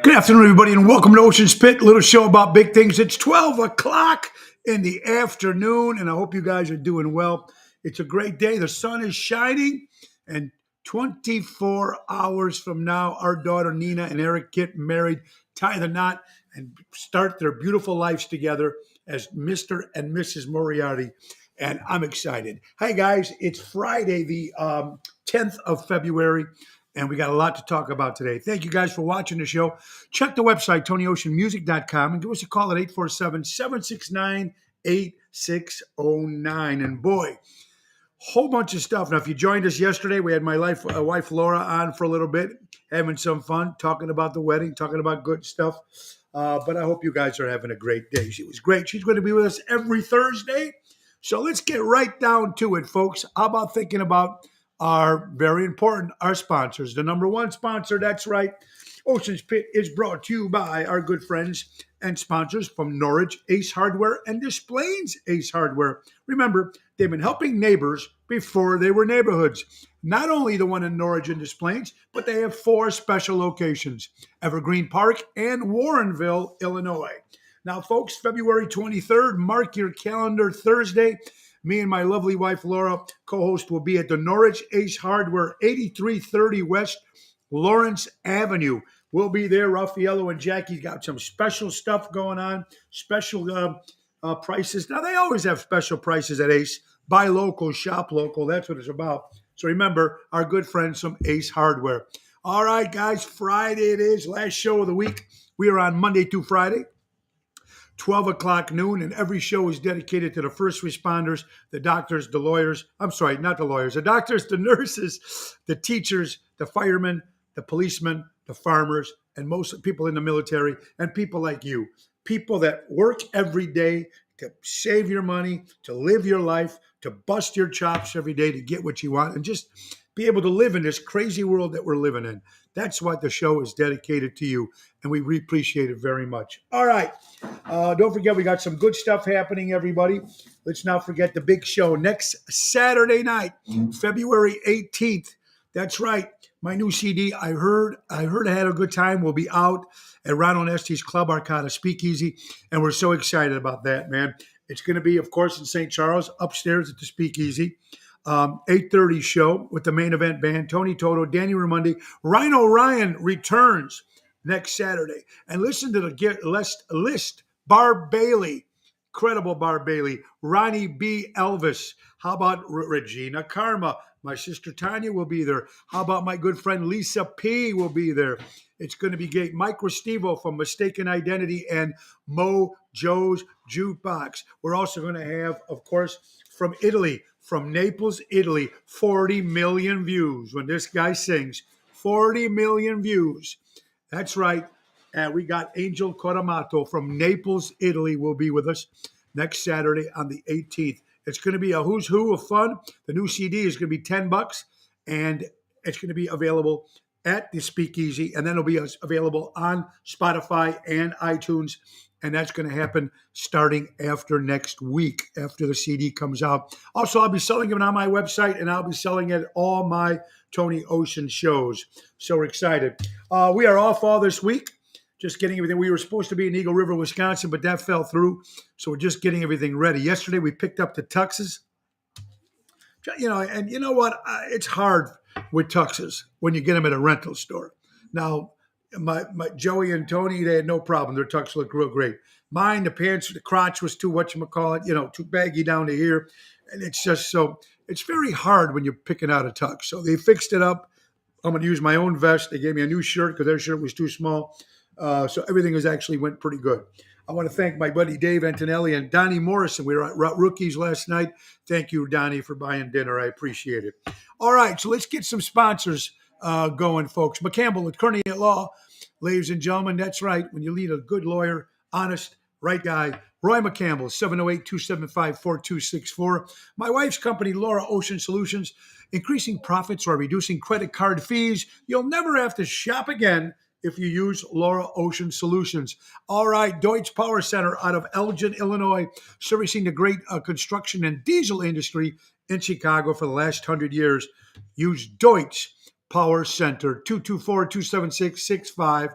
Good afternoon, everybody, and welcome to Ocean's Pit, a little show about big things. It's 12 o'clock in the afternoon, and I hope you guys are doing well. It's a great day. The sun is shining, and 24 hours from now, our daughter Nina and Eric get married, tie the knot, and start their beautiful lives together as Mr. and Mrs. Moriarty. And I'm excited. Hi, guys. It's Friday, the 10th of February. And we got a lot to talk about today. Thank you guys for watching the show. Check the website, TonyOceanMusic.com, and give us a call at 847-769-8609. And boy, whole bunch of stuff. Now, if you joined us yesterday, we had my wife Laura on for a little bit, having some fun, talking about the wedding, talking about good stuff. But I hope you guys are having a great day. She was great. She's going to be with us every Thursday. So let's get right down to it, folks. How about thinking about our very important, our sponsors. The number one sponsor, that's right, Ocean's Pit is brought to you by our good friends and sponsors from Norwich Ace Hardware and Des Plaines Ace Hardware. Remember, they've been helping neighbors before they were neighborhoods. Not only the one in Norwich and Des Plaines, but they have 4 special locations, Evergreen Park and Warrenville, Illinois. Now, folks, February 23rd, mark your calendar, Thursday. Me and my lovely wife, Laura, co-host, will be at the Norwich Ace Hardware, 8330 West Lawrence Avenue. We'll be there. Raffaello and Jackie got some special stuff going on, special prices. Now, they always have special prices at Ace. Buy local, shop local. That's what it's about. So remember, our good friends from Ace Hardware. All right, guys, Friday it is. Last show of the week. We are on Monday through Friday. 12 o'clock noon, and every show is dedicated to the first responders, the doctors, the lawyers. I'm sorry, not the lawyers, the doctors, the nurses, the teachers, the firemen, the policemen, the farmers, and most people in the military, and people like you. People that work every day to save your money, to live your life, to bust your chops every day to get what you want, and just be able to live in this crazy world that we're living in. That's what the show is dedicated to you, and we appreciate it very much. All right. Don't forget, we got some good stuff happening, everybody. Let's not forget the big show next Saturday night, February 18th. That's right. My new CD, I heard I had a good time, will be out at Ronald Estes Club Arcada Speakeasy, and we're so excited about that, man. It's going to be, of course, in St. Charles, upstairs at the Speakeasy. 8:30 show with the main event band, Tony Toto, Danny Ramundi. Rhino Ryan returns next Saturday. And listen to the list. Barb Bailey, incredible Barb Bailey. Ronnie B. Elvis. How about Regina Karma? My sister Tanya will be there. How about my good friend Lisa P. will be there? It's going to be great. Mike Restivo from Mistaken Identity and Mo Joe's Jukebox. We're also going to have, of course, from Italy, from Naples, Italy, 40 million views when this guy sings. 40 million views. That's right. And we got Angel Coramato from Naples, Italy will be with us next Saturday on the 18th. It's going to be a who's who of fun. The new CD is going to be $10, and it's going to be available at the Speakeasy, and then it'll be available on Spotify and iTunes, and that's going to happen starting after next week, after the CD comes out. Also, I'll be selling it on my website, and I'll be selling it at all my Tony Ocean shows. So we're excited. We are off all this week, just getting everything. We were supposed to be in Eagle River, Wisconsin, but that fell through, so we're just getting everything ready. Yesterday, we picked up the tuxes. And you know what? It's hard with tuxes when you get them at a rental store. Now, my Joey and Tony, they had no problem. Their tux looked real great. Mine, the pants, the crotch was too, too baggy down to here. And it's just it's very hard when you're picking out a tux. So they fixed it up. I'm going to use my own vest. They gave me a new shirt because their shirt was too small. So everything went pretty good. I want to thank my buddy Dave Antonelli and Donnie Morrison. We were at Rookies last night. Thank you, Donnie, for buying dinner. I appreciate it. All right, so let's get some sponsors going, folks. McCampbell, Attorney at Law. Ladies and gentlemen, that's right. When you lead a good lawyer, honest, Right guy, Roy McCampbell, 708-275-4264. My wife's company, Laura Ocean Solutions, increasing profits or reducing credit card fees. You'll never have to shop again if you use Laura Ocean Solutions. All right, Deutsch Power Center out of Elgin, Illinois, servicing the great construction and diesel industry in Chicago for the last 100 years. Use Deutsch Power Center, 224-276-6550.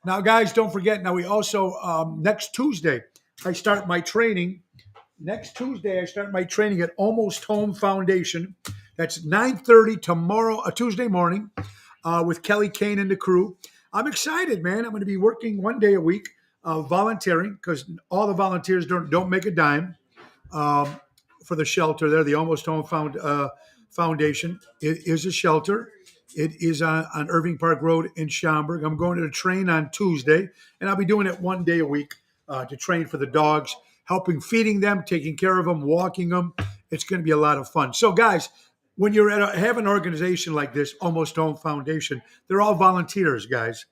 Now, guys, don't forget, now we also, next Tuesday, I start my training. Next Tuesday, I start my training at Almost Home Foundation. That's 9:30 tomorrow, a Tuesday morning, with Kelly Kane and the crew. I'm excited, man. I'm going to be working 1 day a week, volunteering, because all the volunteers don't make a dime for the shelter there. The Almost Home Foundation. It is a shelter. It is on Irving Park Road in Schaumburg. I'm going to the train on Tuesday, and I'll be doing it 1 day a week to train for the dogs, helping feeding them, taking care of them, walking them. It's going to be a lot of fun. So, guys, when you're have an organization like this, Almost Home Foundation, they're all volunteers, guys.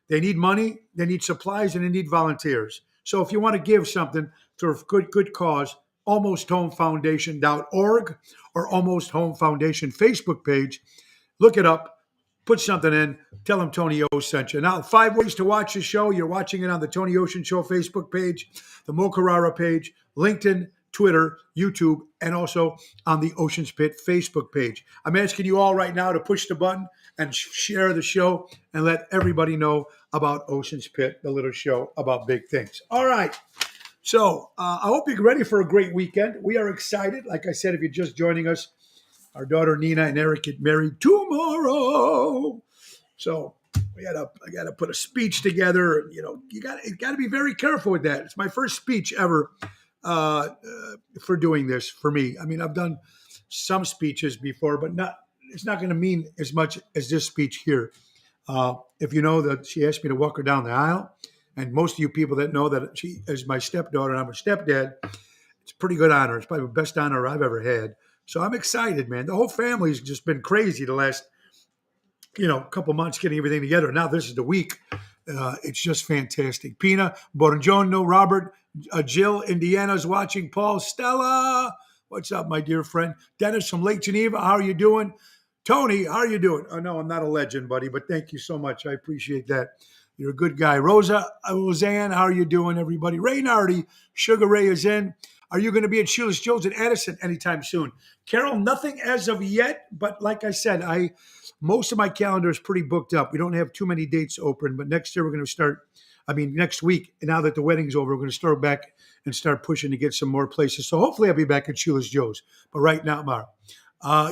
They need money, they need supplies, and they need volunteers. So if you want to give something to a good cause, almosthomefoundation.org or Almost Home Foundation Facebook page. Look it up, put something in, tell them Tony O sent you. Now, 5 ways to watch the show. You're watching it on the Tony Ocean Show Facebook page, the Mo Carrara page, LinkedIn, Twitter, YouTube, and also on the Ocean's Pit Facebook page. I'm asking you all right now to push the button and share the show and let everybody know about Ocean's Pit, the little show about big things. All right. So I hope you're ready for a great weekend. We are excited. Like I said, if you're just joining us, our daughter Nina and Eric get married tomorrow. So I gotta put a speech together. You know, you got to be very careful with that. It's my first speech ever for doing this for me. I mean, I've done some speeches before, but it's not going to mean as much as this speech here. If you know that she asked me to walk her down the aisle, and most of you people that know that she is my stepdaughter and I'm her stepdad, it's a pretty good honor. It's probably the best honor I've ever had. So I'm excited, man. The whole family's just been crazy the last, couple months getting everything together. Now this is the week. It's just fantastic. Pina, Buongiorno, Robert, Jill, Indiana's watching. Paul, Stella, what's up, my dear friend? Dennis from Lake Geneva, how are you doing? Tony, how are you doing? Oh, no, I'm not a legend, buddy, but thank you so much. I appreciate that. You're a good guy. Roseanne, how are you doing, everybody? Ray Nardi, Sugar Ray is in. Are you going to be at Sheila's Joe's in Addison anytime soon? Carol, nothing as of yet, but like I said, most of my calendar is pretty booked up. We don't have too many dates open, but next year we're going to start, next week, now that the wedding's over, we're going to start back and start pushing to get some more places. So hopefully I'll be back at Sheila's Joe's, but right now, Mar.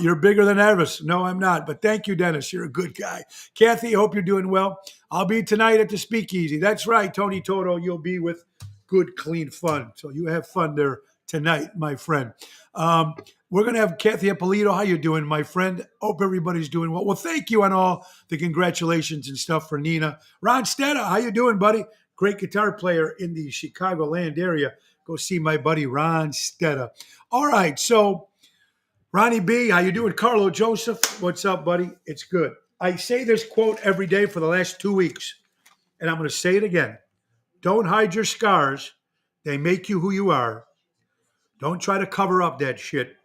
You're bigger than Elvis. No, I'm not. But thank you, Dennis. You're a good guy. Kathy, hope you're doing well. I'll be tonight at the Speakeasy. That's right, Tony Toto. You'll be with good, clean fun. So you have fun there tonight, my friend. We're going to have Kathy Ippolito. How you doing, my friend? Hope everybody's doing well. Well, thank you on all the congratulations and stuff for Nina. Ron Stetta, how you doing, buddy? Great guitar player in the Chicagoland area. Go see my buddy Ron Stetta. All right, so Ronnie B, how you doing? Carlo Joseph, what's up, buddy? It's good. I say this quote every day for the last 2 weeks, and I'm going to say it again. Don't hide your scars. They make you who you are. Don't try to cover up that shit.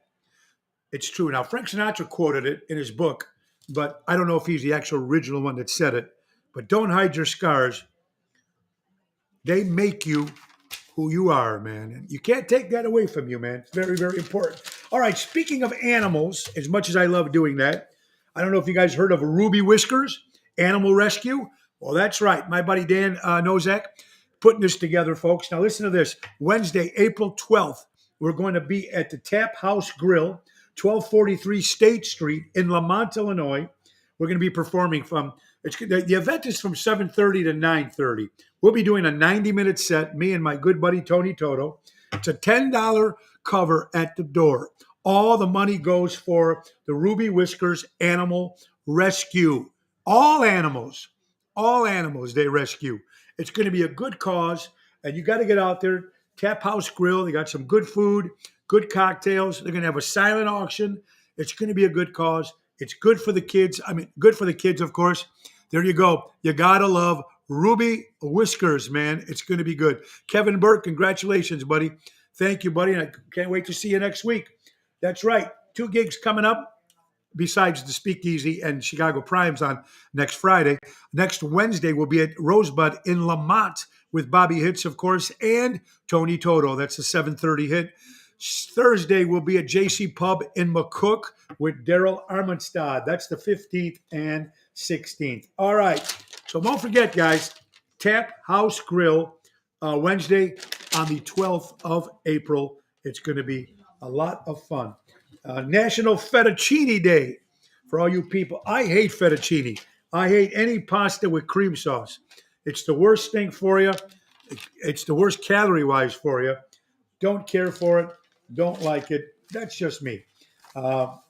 It's true. Now, Frank Sinatra quoted it in his book, but I don't know if he's the actual original one that said it. But don't hide your scars. They make you who you are, man. And you can't take that away from you, man. It's very, very important. All right, speaking of animals, as much as I love doing that, I don't know if you guys heard of Ruby Whiskers Animal Rescue. Well, that's right. My buddy Dan Nozak putting this together, folks. Now, listen to this. Wednesday, April 12th, we're going to be at the Tap House Grill, 1243 State Street in Lamont, Illinois. We're going to be performing the event is from 7:30 to 9:30. We'll be doing a 90-minute set, me and my good buddy Tony Toto. It's a $10 cover at the door. All the money goes for the Ruby Whiskers Animal Rescue. All animals they rescue. It's going to be a good cause, and you got to get out there. Tap House Grill, they got some good food, good cocktails. They're going to have a silent auction. It's going to be a good cause. It's good for the kids. Good for the kids, of course. There you go. You got to love Ruby Whiskers, man. It's going to be good. Kevin Burke, congratulations, buddy. Thank you, buddy. And I can't wait to see you next week. That's right. 2 gigs coming up besides the Speakeasy and Chicago Primes on next Friday. Next Wednesday, we'll be at Rosebud in Lamont with Bobby Hitz, of course, and Tony Toto. That's a 7:30 hit. Thursday, we'll be at JC Pub in McCook with Daryl Armenstad. That's the 15th and 16th. All right. So don't forget, guys, Tap House Grill, Wednesday on the 12th of April. It's going to be a lot of fun. National Fettuccine Day for all you people. I hate fettuccine. I hate any pasta with cream sauce. It's the worst thing for you. It's the worst calorie-wise for you. Don't care for it. Don't like it. That's just me. All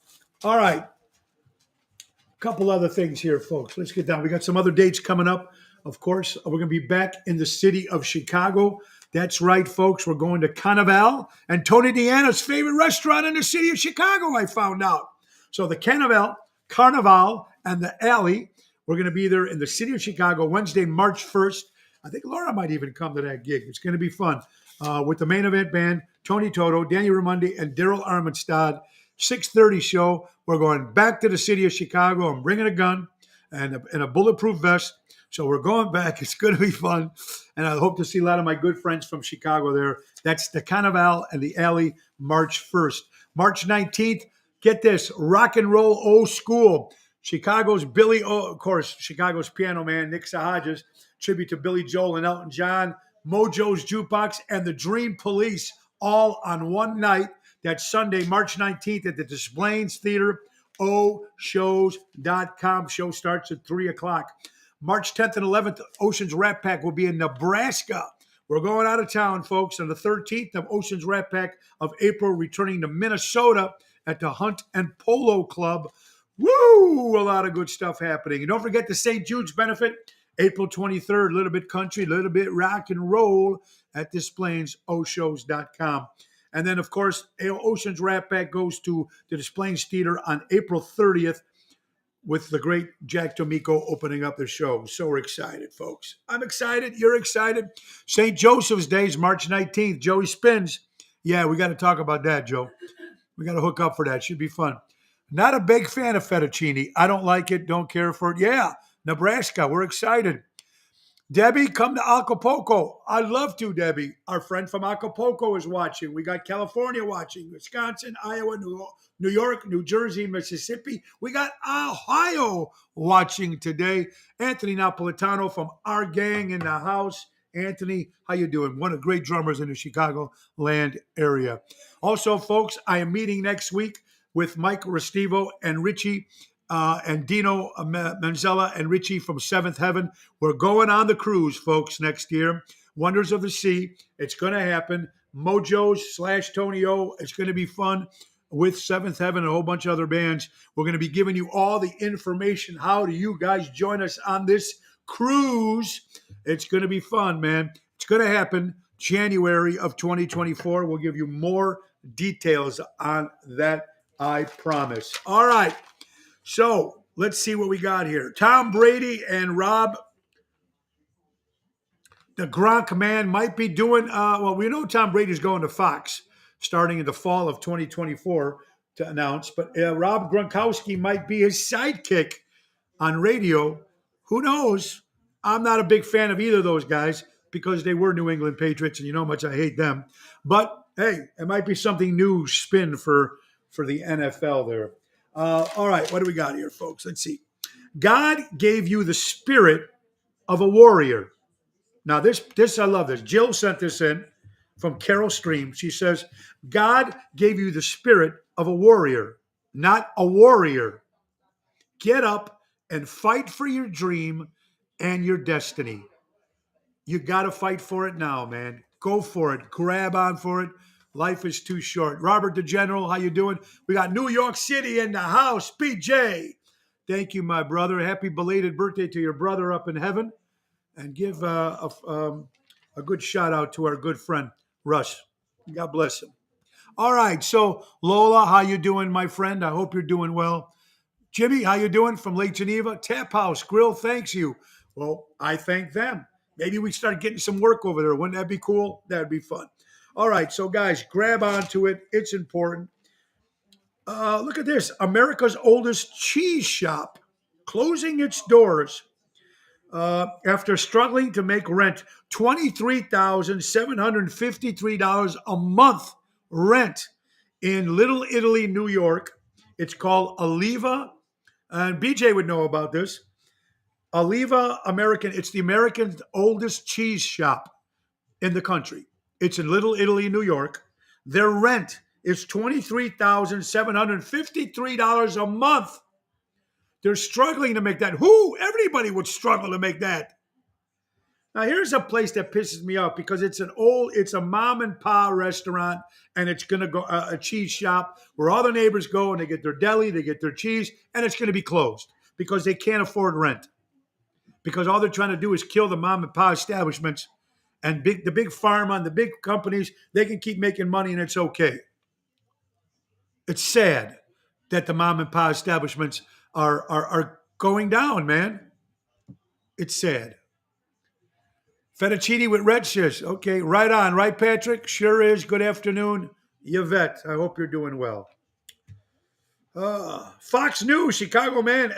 right. A couple other things here, folks. Let's get down. We got some other dates coming up. Of course, we're going to be back in the city of Chicago. That's right, folks. We're going to Carnival and Tony Deanna's favorite restaurant in the city of Chicago, I found out. So the Carnival and the Alley, we're going to be there in the city of Chicago Wednesday, March 1st. I think Laura might even come to that gig. It's going to be fun. With the main event band, Tony Toto, Danny Raimondi, and Daryl Armenstad. 6:30 show. We're going back to the city of Chicago. I'm bringing a gun and a bulletproof vest. So we're going back. It's going to be fun. And I hope to see a lot of my good friends from Chicago there. That's the Carnival and the Alley, March 1st. March 19th, get this, Rock and Roll Old School. Chicago's of course, Chicago's piano man, Nick Sahajas, tribute to Billy Joel and Elton John, Mojo's Jukebox, and the Dream Police, all on one night. That's Sunday, March 19th at the Des Plaines Theater, oshows.com. Show starts at 3 o'clock. March 10th and 11th, Ocean's Rat Pack will be in Nebraska. We're going out of town, folks, on the 13th of Ocean's Rat Pack of April, returning to Minnesota at the Hunt and Polo Club. Woo! A lot of good stuff happening. And don't forget the St. Jude's benefit, April 23rd, a little bit country, a little bit rock and roll at Des Plaines, oshows.com. And then, of course, Ocean's Rat Pack goes to the Des Plaines Theater on April 30th with the great Jack D'Amico opening up the show. So we're excited, folks. I'm excited. You're excited. St. Joseph's Day is March 19th. Joey Spins. Yeah, we got to talk about that, Joe. We got to hook up for that. Should be fun. Not a big fan of fettuccine. I don't like it. Don't care for it. Yeah, Nebraska. We're excited. Debbie, come to Acapulco. I'd love to, Debbie. Our friend from Acapulco is watching. We got California watching, Wisconsin, Iowa, New York, New Jersey, Mississippi. We got Ohio watching today. Anthony Napolitano from our gang in the house. Anthony, how you doing? One of the great drummers in the Chicagoland area. Also, folks, I am meeting next week with Mike Restivo and Richie and Dino Manzella and Richie from Seventh Heaven. We're going on the cruise, folks, next year. Wonders of the Sea. It's going to happen. Mojo's / Tony O. It's going to be fun with Seventh Heaven and a whole bunch of other bands. We're going to be giving you all the information. How do you guys join us on this cruise? It's going to be fun, man. It's going to happen January of 2024. We'll give you more details on that, I promise. All right. So let's see what we got here. Tom Brady and Rob, the Gronk man, might be doing, well, we know Tom Brady's going to Fox starting in the fall of 2024 to announce, but Rob Gronkowski might be his sidekick on radio. Who knows? I'm not a big fan of either of those guys because they were New England Patriots, and you know how much I hate them. But, hey, it might be something new spin for the NFL there. All right, what do we got here, folks? Let's see. God gave you the spirit of a warrior. Now, this I love this. Jill sent this in from Carol Stream. She says, God gave you the spirit of a warrior, not a warrior. Get up and fight for your dream and your destiny. You got to fight for it now, man. Go for it. Grab on for it. Life is too short. Robert the General, how you doing? We got New York City in the house. BJ, thank you, my brother. Happy belated birthday to your brother up in heaven. And give a good shout out to our good friend, Russ. God bless him. All right, so Lola, how you doing, my friend? I hope you're doing well. Jimmy, how you doing from Lake Geneva? Tap House Grill, thanks you. Well, I thank them. Maybe we start getting some work over there. Wouldn't that be cool? That'd be fun. All right, so guys, grab onto it. It's important. Look at this. America's oldest cheese shop closing its doors after struggling to make rent. $23,753 a month rent in Little Italy, New York. It's called Oliva, and BJ would know about this. Oliva American. It's the American oldest cheese shop in the country. It's in Little Italy, New York. Their rent is $23,753 a month. They're struggling to make that. Everybody would struggle to make that. Now, here's a place that pisses me off because it's a mom and pop restaurant, and it's going to go a cheese shop where all the neighbors go and they get their deli, they get their cheese, and it's going to be closed because they can't afford rent. Because all they're trying to do is kill the mom and pop establishments, and the big pharma and the big companies, they can keep making money and it's okay. It's sad that the mom and pop establishments are going down, man. It's sad. Fettuccine with red shish. Okay, right on. Right, Patrick? Sure is. Good afternoon. Yvette, I hope you're doing well. Fox News, Chicago man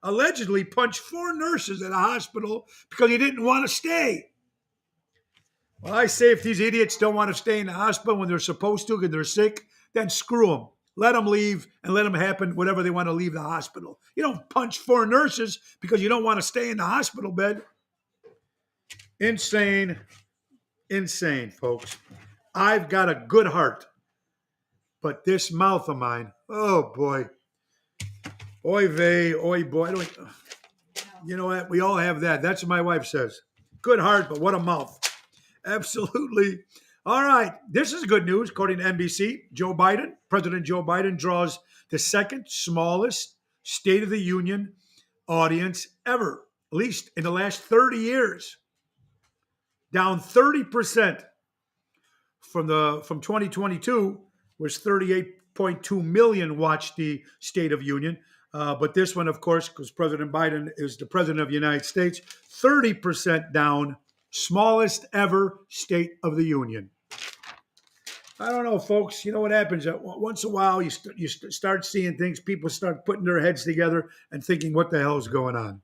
allegedly punched 4 nurses at a hospital because he didn't want to stay. Well, I say if these idiots don't want to stay in the hospital when they're supposed to because they're sick, then screw them. Let them leave and let them happen whenever they want to leave the hospital. You don't punch 4 nurses because you don't want to stay in the hospital bed. Insane, folks. I've got a good heart, but this mouth of mine, oh boy. Oy vey, oy boy. You know what? We all have that. That's what my wife says. Good heart, but what a mouth. Absolutely. All right. This is good news. According to NBC, President Joe Biden draws the second smallest State of the Union audience ever, at least in the last 30 years. Down 30% from 2022, was 38.2 million watched the State of Union. But this one, of course, because President Biden is the president of the United States, 30% down, smallest ever State of the Union. I don't know, folks. You know what happens? Once in a while, you start seeing things. People start putting their heads together and thinking, what the hell is going on?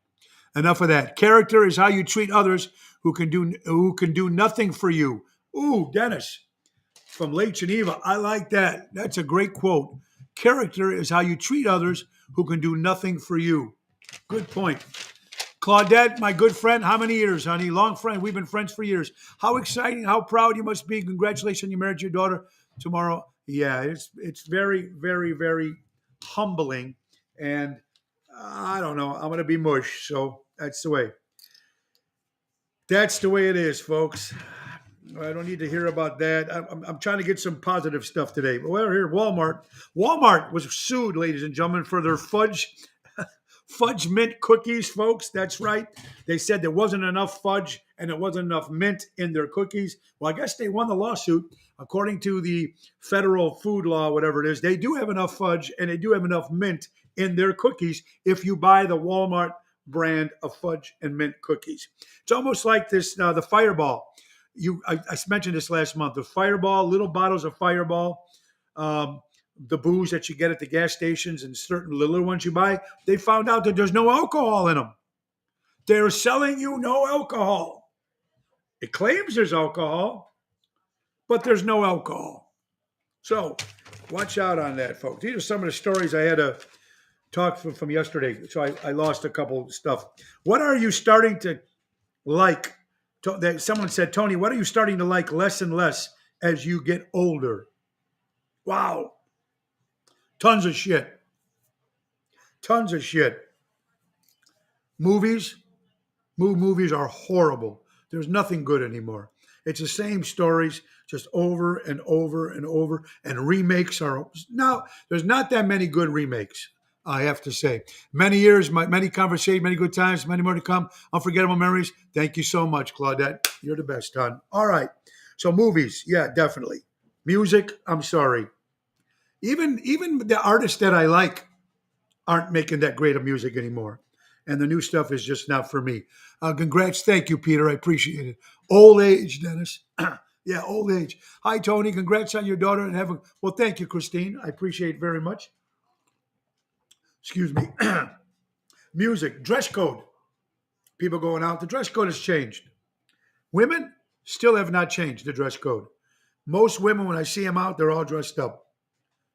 Enough of that. Character is how you treat others who can do nothing for you. Ooh, Dennis from Lake Geneva. I like that. That's a great quote. Character is how you treat others who can do nothing for you. Good point. Claudette, my good friend, how many years, honey? Long friend. We've been friends for years. How exciting, how proud you must be. Congratulations, you married your daughter tomorrow. Yeah, it's very, very, very humbling. And I don't know. I'm going to be mush. So that's the way. That's the way it is, folks. I don't need to hear about that. I'm trying to get some positive stuff today. But we're here, Walmart. Walmart was sued, ladies and gentlemen, for their fudge mint cookies, folks. That's right. They said there wasn't enough fudge and there wasn't enough mint in their cookies. Well, I guess they won the lawsuit. According to the federal food law, whatever it is, they do have enough fudge and they do have enough mint in their cookies if you buy the Walmart brand of fudge and mint cookies. It's almost like this, the Fireball. I mentioned this last month. The Fireball, little bottles of Fireball, the booze that you get at the gas stations and certain little ones you buy, they found out that there's no alcohol in them. They're selling you no alcohol. It claims there's alcohol, but there's no alcohol. So watch out on that, folks. These are some of the stories I had to talk from yesterday. So I lost a couple stuff. What are you starting to like? Someone said, Tony, what are you starting to like less and less as you get older? Wow. Tons of shit. Tons of shit. Movies are horrible. There's nothing good anymore. It's the same stories just over and over and over. And remakes are now, there's not that many good remakes, I have to say. Many years, many conversations, many good times, many more to come. Unforgettable memories. Thank you so much, Claudette. You're the best, hon. All right. So movies, yeah, definitely. Music, I'm sorry. Even the artists that I like aren't making that great of music anymore. and the new stuff is just not for me. Congrats. Thank you, Peter. I appreciate it. Old age, Dennis. Yeah, old age. Hi, Tony. Congrats on your daughter and having. Well, thank you, Christine. I appreciate it very much. Excuse me. Music, dress code. People going out. The dress code has changed. Women still have not changed the dress code. Most women, when I see them out, they're all dressed up.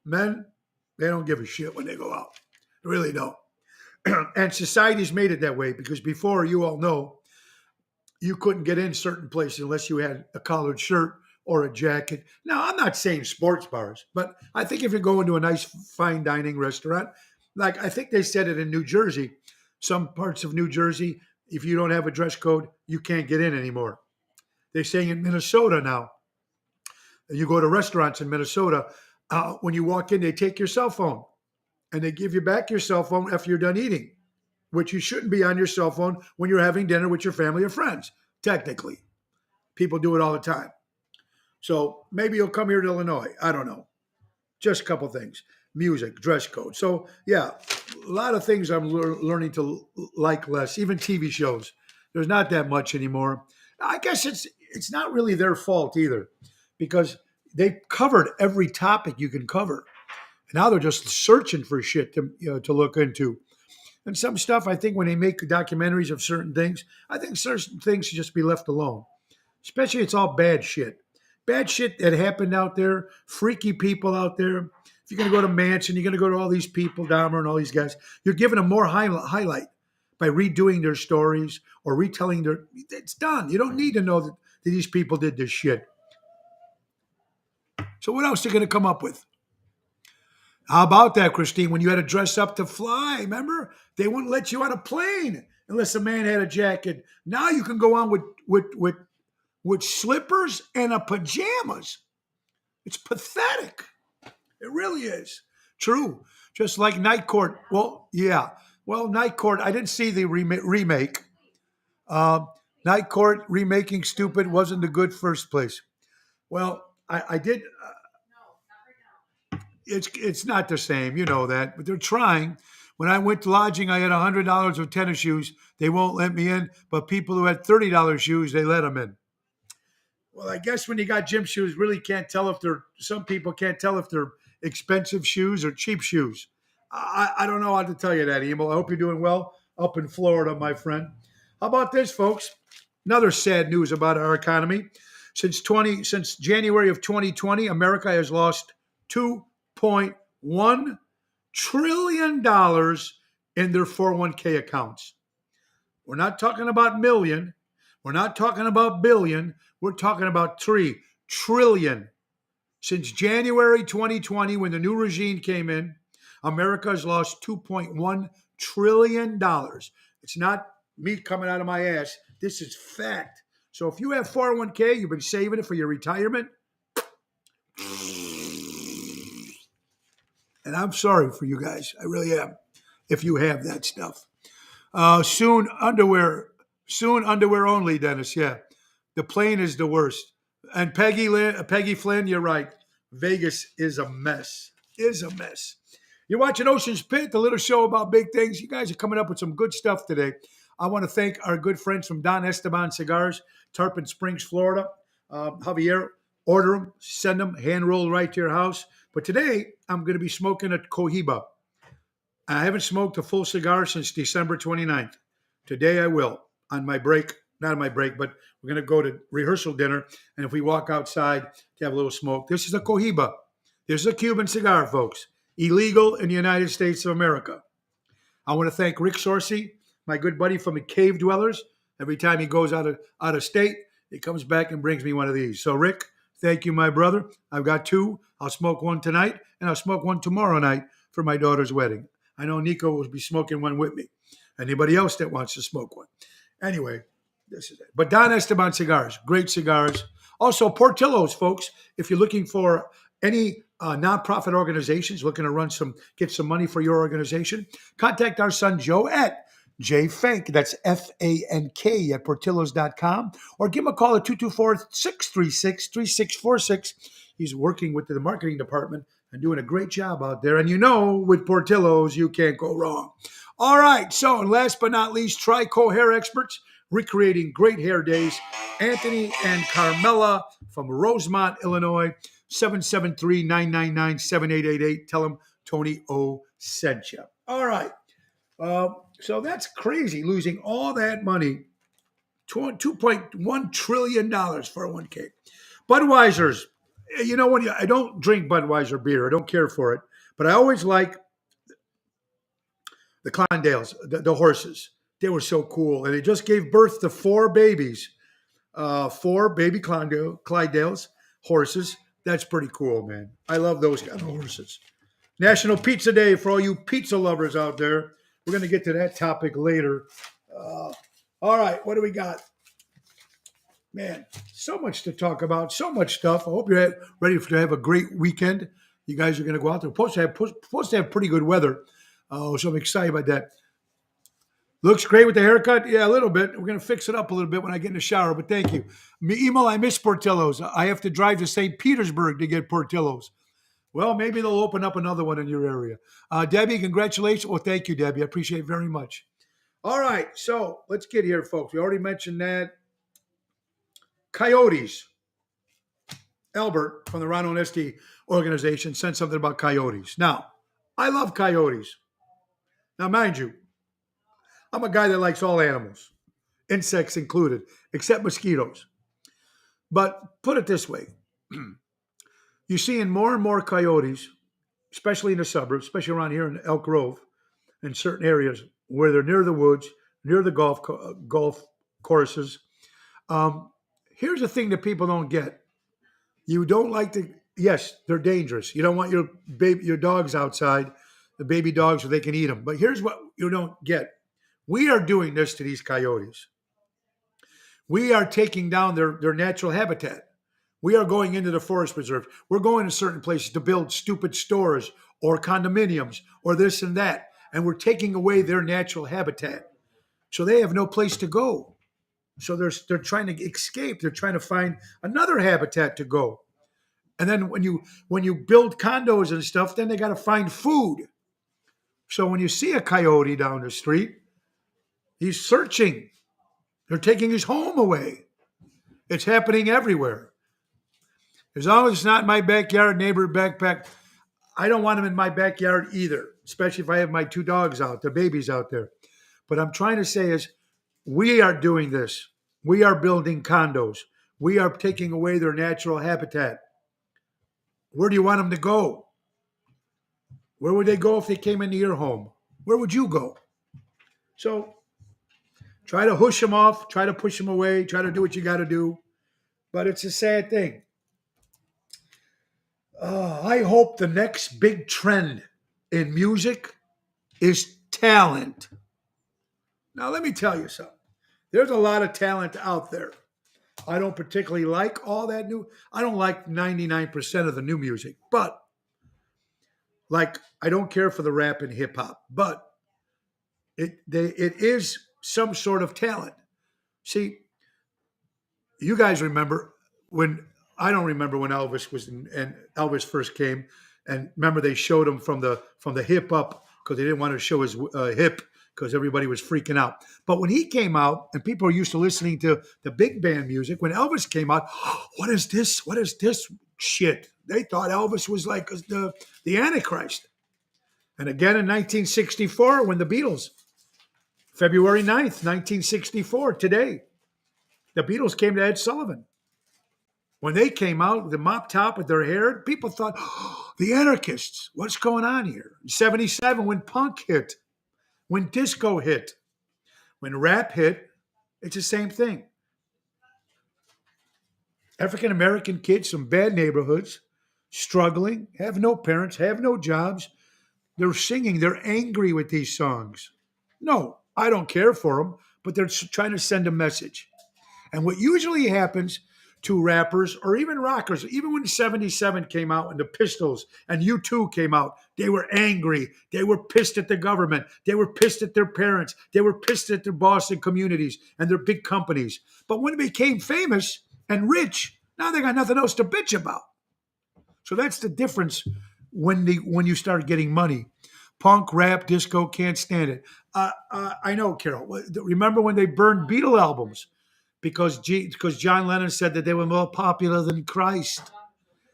Men, they don't give a shit when they go out. They really don't. And society's made it that way because before, you all know, you couldn't get in certain places unless you had a collared shirt or a jacket. Now, I'm not saying sports bars, but I think if you're going to a nice fine dining restaurant, like I think they said it in New Jersey, some parts of New Jersey, if you don't have a dress code, you can't get in anymore. They're saying in Minnesota now, you go to restaurants in Minnesota, when you walk in, they take your cell phone and they give you back your cell phone after you're done eating, which you shouldn't be on your cell phone when you're having dinner with your family or friends, technically. People do it all the time. So maybe you'll come here to Illinois. I don't know. Just a couple things. Music, dress code. So, yeah, a lot of things I'm learning to like less, even TV shows. There's not that much anymore. I guess it's not really their fault either because they covered every topic you can cover. Now they're just searching for shit to look into. And some stuff, I think when they make documentaries of certain things, I think certain things should just be left alone. Especially it's all bad shit. Bad shit that happened out there, freaky people out there. If you're going to go to Manson, you're going to go to all these people, Dahmer and all these guys, you're giving them more highlight by redoing their stories or retelling their, it's done. You don't need to know that these people did this shit. So what else are you going to come up with? How about that, Christine? When you had to dress up to fly, remember? They wouldn't let you on a plane unless a man had a jacket. Now you can go on with slippers and a pajamas. It's pathetic. It really is. True. Just like Night Court. Well, yeah. Well, Night Court, I didn't see the remake. Night Court remaking stupid wasn't the good first place. Well, I did. It's not the same, you know that, but they're trying. When I went to lodging, I had $100 of tennis shoes. They won't let me in, but people who had $30 shoes, they let them in. Well, I guess when you got gym shoes, really can't tell if some people can't tell if they're expensive shoes or cheap shoes. I don't know how to tell you that, Emil. I hope you're doing well up in Florida, my friend. How about this, folks? Another sad news about our economy. Since January of 2020, America has lost $2.1 trillion in their 401k accounts. We're not talking about million. We're not talking about billion. We're talking about 3 trillion. Since January 2020, when the new regime came in, America has lost $2.1 trillion. It's not me coming out of my ass. This is fact. So if you have 401k, you've been saving it for your retirement, and I'm sorry for you guys. I really am. If you have that stuff. Soon underwear only, Dennis. Yeah. The plane is the worst. And Peggy Flynn, you're right. Vegas is a mess. You're watching Ocean's Pit, the little show about big things. You guys are coming up with some good stuff today. I want to thank our good friends from Don Esteban Cigars, Tarpon Springs, Florida. Javier, order them, send them, hand rolled right to your house. But today, I'm going to be smoking a Cohiba. I haven't smoked a full cigar since December 29th. Today I will, on my break. Not on my break, but we're going to go to rehearsal dinner. And if we walk outside to have a little smoke, this is a Cohiba. This is a Cuban cigar, folks. Illegal in the United States of America. I want to thank Rick Sorcy, my good buddy from the Cave Dwellers. Every time he goes out of state, he comes back and brings me one of these. So, Rick, thank you, my brother. I've got 2. I'll smoke one tonight, and I'll smoke one tomorrow night for my daughter's wedding. I know Nico will be smoking one with me. Anybody else that wants to smoke one. Anyway, this is it. But Don Esteban Cigars, great cigars. Also, Portillo's, folks, if you're looking for any nonprofit organizations looking to get some money for your organization, contact our son Joe at JFank, that's FANK at Portillos.com, or give him a call at 224-636-3646. He's working with the marketing department and doing a great job out there. And you know, with Portillo's, you can't go wrong. All right. So, and last but not least, Trico Hair Experts, recreating great hair days. Anthony and Carmela from Rosemont, Illinois, 773-999-7888. Tell them Tony O sent you. All right. So that's crazy, losing all that money, $2.1 trillion for a 1K. Budweiser's, you know, I don't drink Budweiser beer, I don't care for it, but I always like the Clydesdales, the horses. They were so cool, and they just gave birth to four babies, four baby Clydesdales horses. That's pretty cool, man. I love those kind of horses. National Pizza Day for all you pizza lovers out there. We're going to get to that topic later. All right, what do we got? Man, so much to talk about, so much stuff. I hope you're ready to have a great weekend. You guys are going to go out there. Supposed to have pretty good weather, so I'm excited about that. Looks great with the haircut? Yeah, a little bit. We're going to fix it up a little bit when I get in the shower, but thank you. Emil, I miss Portillo's. I have to drive to St. Petersburg to get Portillo's. Well, maybe they'll open up another one in your area. Debbie, congratulations. Well, thank you, Debbie. I appreciate it very much. All right, so let's get here, folks. We already mentioned that. Coyotes. Albert from the Ron Onesti organization sent something about coyotes. Now, I love coyotes. Now, mind you, I'm a guy that likes all animals, insects included, except mosquitoes. But put it this way. You're seeing more and more coyotes, especially in the suburbs, especially around here in Elk Grove, in certain areas where they're near the woods, near the golf courses. Here's the thing that people don't get. You don't like to, yes, they're dangerous. You don't want your dogs outside, the baby dogs, so they can eat them. But here's what you don't get. We are doing this to these coyotes. We are taking down their natural habitat. We are going into the forest preserve. We're going to certain places to build stupid stores or condominiums or this and that. And we're taking away their natural habitat. So they have no place to go. So they're trying to escape. They're trying to find another habitat to go. And then when you build condos and stuff, then they got to find food. So when you see a coyote down the street, he's searching. They're taking his home away. It's happening everywhere. As long as it's not in my backyard, neighbor backpack, I don't want them in my backyard either, especially if I have my two dogs out, the babies out there. But I'm trying to say is we are doing this. We are building condos. We are taking away their natural habitat. Where do you want them to go? Where would they go if they came into your home? Where would you go? So try to hush them off, try to push them away, try to do what you got to do. But it's a sad thing. I hope the next big trend in music is talent. Now, let me tell you something. There's a lot of talent out there. I don't particularly like all that new. I don't like 99% of the new music, but like I don't care for the rap and hip hop, but it is some sort of talent. See, you guys remember when I don't remember when Elvis was and Elvis first came, and remember they showed him from the hip up because they didn't want to show his hip because everybody was freaking out. But when he came out and people are used to listening to the big band music, when Elvis came out, what is this? What is this shit? They thought Elvis was like the Antichrist. And again in 1964, when the Beatles, February 9th, 1964, today, the Beatles came to Ed Sullivan. When they came out with the mop top with their hair, people thought, the anarchists, what's going on here? In 77, when punk hit, when disco hit, when rap hit, it's the same thing. African-American kids from bad neighborhoods, struggling, have no parents, have no jobs. They're singing, they're angry with these songs. No, I don't care for them, but they're trying to send a message. And what usually happens to rappers or even rockers, even when 77 came out and the Pistols and U2 came out, they were angry. They were pissed at the government. They were pissed at their parents. They were pissed at their boss and communities and their big companies. But when they became famous and rich, now they got nothing else to bitch about. So that's the difference when you start getting money. Punk, rap, disco, can't stand it. I know, Carol. Remember when they burned Beatle albums because John Lennon said that they were more popular than Christ?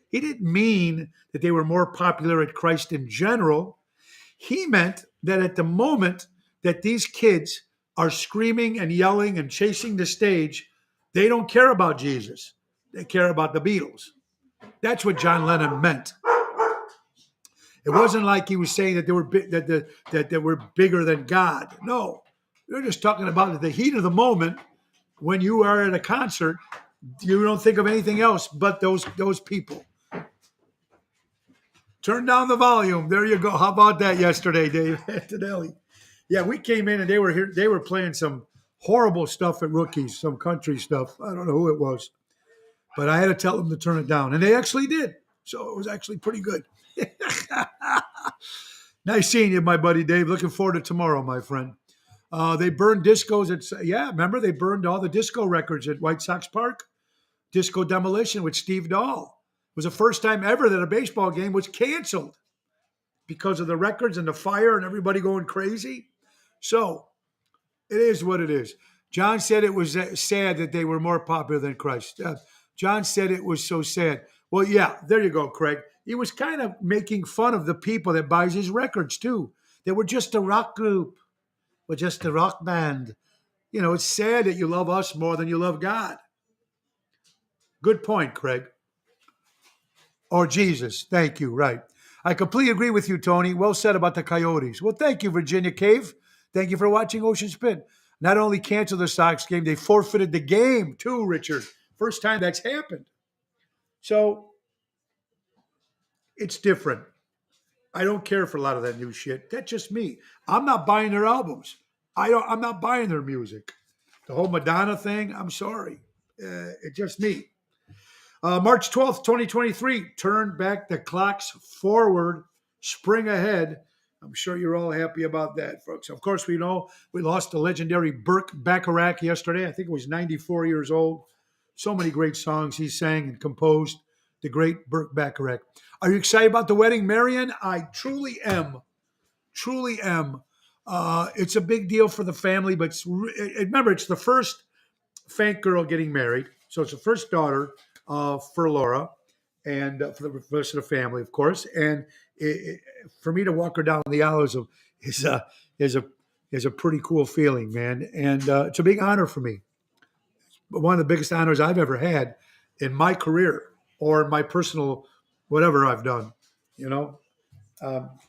He didn't mean that they were more popular at Christ in general. He meant that at the moment that these kids are screaming and yelling and chasing the stage, they don't care about Jesus. They care about the Beatles. That's what John Lennon meant. It wasn't like he was saying that they were that they were bigger than God. No, they're just talking about the heat of the moment when you are at a concert. You don't think of anything else but those people. Turn down the volume. There you go. How about that yesterday, Dave Antonelli? Yeah, we came in and they were here. They were playing some horrible stuff at Rookies, some country stuff. I don't know who it was, but I had to tell them to turn it down, and they actually did. So it was actually pretty good. Nice seeing you, my buddy Dave. Looking forward to tomorrow, my friend. They burned discos at remember they burned all the disco records at White Sox Park. Disco Demolition with Steve Dahl. It was the first time ever that a baseball game was canceled because of the records and the fire and everybody going crazy. So it is what it is. John said it was sad that they were more popular than Christ. John said it was so sad. Well, yeah, there you go, Craig. He was kind of making fun of the people that buys his records too. They were just a rock group, or just a rock band. You know, it's sad that you love us more than you love God. Good point, Craig. Or Jesus. Thank you. Right. I completely agree with you, Tony. Well said about the Coyotes. Well, thank you, Virginia Cave. Thank you for watching Ocean Spin. Not only canceled the Sox game, they forfeited the game too, Richard. First time that's happened. So it's different. I don't care for a lot of that new shit. That's just me. I'm not buying their albums. I'm not buying their music. The whole Madonna thing, I'm sorry. It's just me. March 12th, 2023, turn back the clocks forward, spring ahead. I'm sure you're all happy about that, folks. Of course, we know we lost the legendary Burt Bacharach yesterday. I think he was 94 years old. So many great songs he sang and composed. The great Burt Bacharach. Are you excited about the wedding, Marion? I truly am. Truly am. It's a big deal for the family, but remember, it's the first Fank girl getting married. So it's the first daughter for Laura and for the rest of the family, of course. And for me to walk her down the aisle is a pretty cool feeling, man. And it's a big honor for me. One of the biggest honors I've ever had in my career or my personal whatever I've done. You know,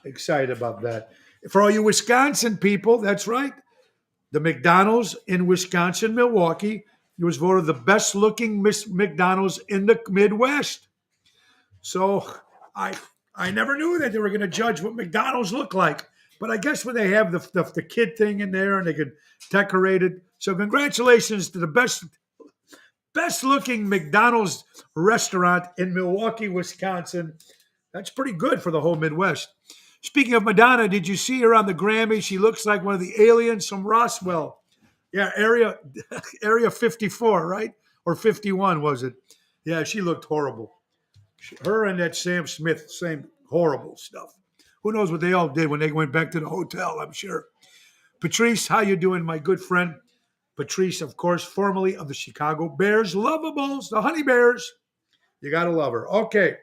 excited about that. For all you Wisconsin people, that's right. The McDonald's in Wisconsin, Milwaukee, it was voted the best looking McDonald's in the Midwest. So I never knew that they were going to judge what McDonald's look like. But I guess when they have the kid thing in there and they can decorate it. So congratulations to the best looking McDonald's restaurant in Milwaukee, Wisconsin. That's pretty good for the whole Midwest. Speaking of Madonna, did you see her on the Grammy? She looks like one of the aliens from Roswell. Yeah, area 54, right? Or 51, was it? Yeah, she looked horrible. Her and that Sam Smith, same horrible stuff. Who knows what they all did when they went back to the hotel, I'm sure. Patrice, how you doing, my good friend? Patrice, of course, formerly of the Chicago Bears. Lovables, the Honey Bears. You got to love her. Okay.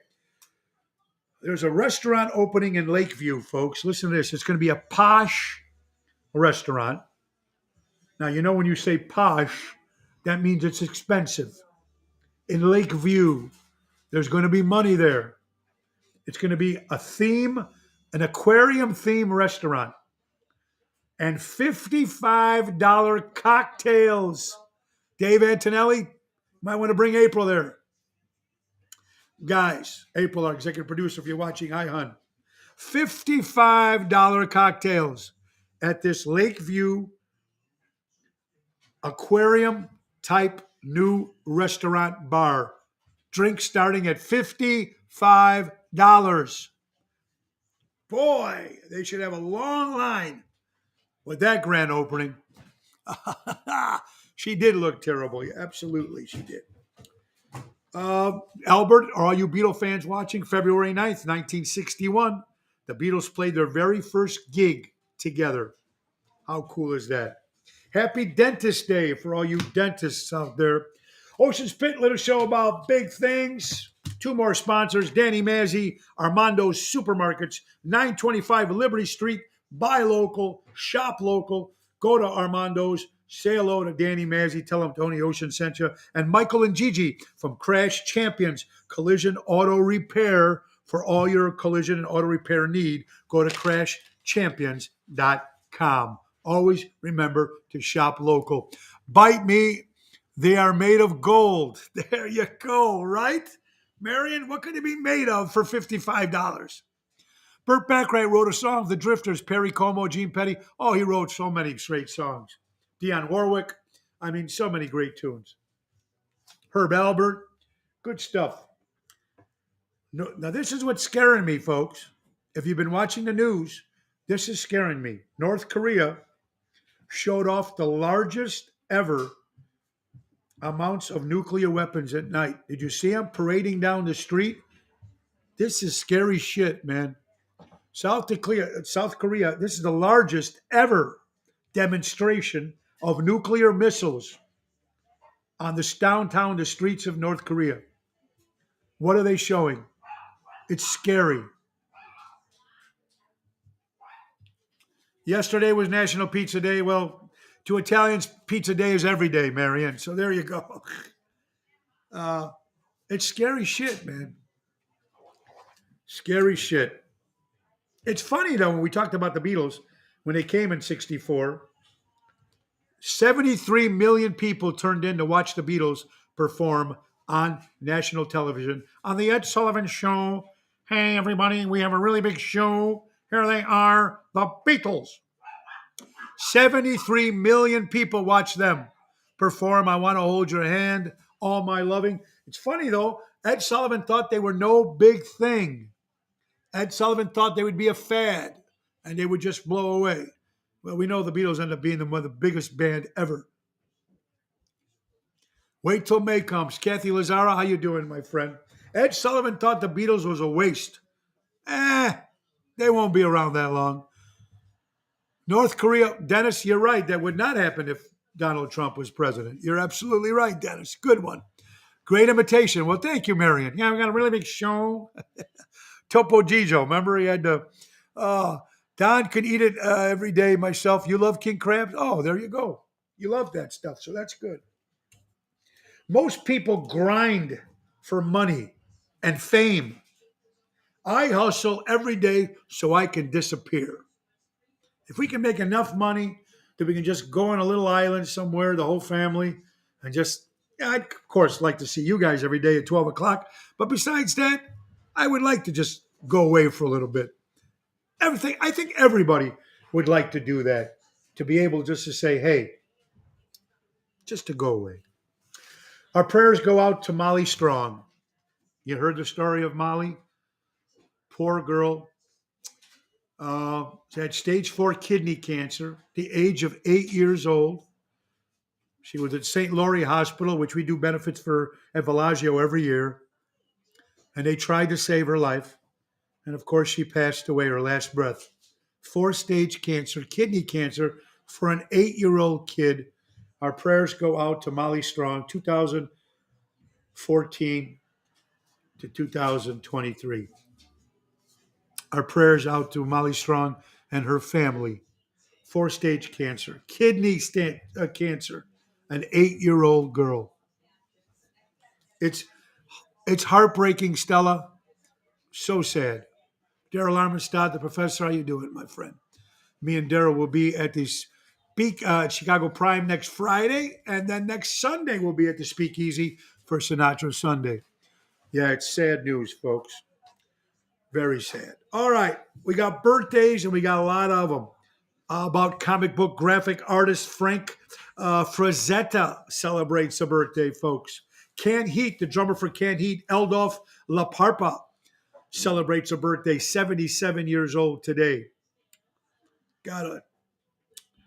There's a restaurant opening in Lakeview, folks. Listen to this. It's going to be a posh restaurant. Now, you know when you say posh, that means it's expensive. In Lakeview, there's going to be money there. It's going to be an aquarium theme restaurant. And $55 cocktails. Dave Antonelli, might want to bring April there. Guys, April, our executive producer, if you're watching, hi, hun. $55 cocktails at this Lakeview aquarium type new restaurant bar. Drinks starting at $55. Boy, they should have a long line with that grand opening. She did look terrible. Absolutely, she did. Albert, are all you Beatle fans watching? February 9th, 1961, the Beatles played their very first gig together. How cool is that? Happy Dentist Day for all you dentists out there. Ocean's Pit, little show about big things. Two more sponsors, Danny Mazzi, Armando's Supermarkets, 925 Liberty Street. Buy local, shop local. Go to Armando's. Say hello to Danny Mazzi. Tell him Tony Ocean sent you. And Michael and Gigi from Crash Champions Collision Auto Repair. For all your collision and auto repair need, go to crashchampions.com. Always remember to shop local. Bite me. They are made of gold. There you go, right? Marion, what could it be made of for $55? Burt Bacharach wrote a song, The Drifters, Perry Como, Gene Petty. Oh, he wrote so many great songs. Dionne Warwick. I mean, so many great tunes. Herb Alpert. Good stuff. No, now, this is what's scaring me, folks. If you've been watching the news, this is scaring me. North Korea showed off the largest ever amounts of nuclear weapons at night. Did you see them parading down the street? This is scary shit, man. South Korea, this is the largest ever demonstration of nuclear missiles on the downtown, the streets of North Korea. What are they showing? It's scary. Yesterday was National Pizza Day. Well, to Italians, Pizza Day is every day, Marianne. So there you go. It's scary shit, man. Scary shit. It's funny, though, when we talked about the Beatles, when they came in 64, 73 million people turned in to watch the Beatles perform on national television. On the Ed Sullivan Show, hey, everybody, we have a really big show. Here they are, the Beatles. 73 million people watch them perform I Want to Hold Your Hand, All My Loving. It's funny, though, Ed Sullivan thought they were no big thing. Ed Sullivan thought they would be a fad and they would just blow away. Well, we know the Beatles end up being one of the biggest band ever. Wait till May comes. Kathy Lazara, how you doing, my friend? Ed Sullivan thought the Beatles was a waste. They won't be around that long. North Korea, Dennis, you're right. That would not happen if Donald Trump was president. You're absolutely right, Dennis. Good one. Great imitation. Well, thank you, Marion. Yeah, we got a really big show. Topo Gigio, remember he had the, Don can eat it every day myself. You love king crabs? Oh, there you go. You love that stuff, so that's good. Most people grind for money and fame. I hustle every day so I can disappear. If we can make enough money that we can just go on a little island somewhere, the whole family, and just, I'd, of course, like to see you guys every day at 12 o'clock. But besides that, I would like to just go away for a little bit. I think everybody would like to do that, to be able just to say, hey, just to go away. Our prayers go out to Molly Strong. You heard the story of Molly? Poor girl. She had stage 4 kidney cancer, the age of 8 years old. She was at St. Laurie Hospital, which we do benefits for at Bellagio every year. And they tried to save her life. And of course, she passed away, her last breath. 4-stage cancer, kidney cancer for an 8-year-old kid. Our prayers go out to Molly Strong, 2014 to 2023. Our prayers out to Molly Strong and her family. 4-stage cancer, kidney cancer, an 8-year-old girl. It's heartbreaking, Stella. So sad. Daryl Armenstadt, the professor, how you doing, my friend? Me and Daryl will be at the Chicago Prime next Friday, and then next Sunday we'll be at the Speakeasy for Sinatra Sunday. Yeah, it's sad news, folks. Very sad. All right, we got birthdays, and we got a lot of them. About comic book graphic artist Frank Frazetta celebrates a birthday, folks. Canned Heat, the drummer for Canned Heat, Eldolf La Parpa, celebrates a birthday, 77 years old today. Got it.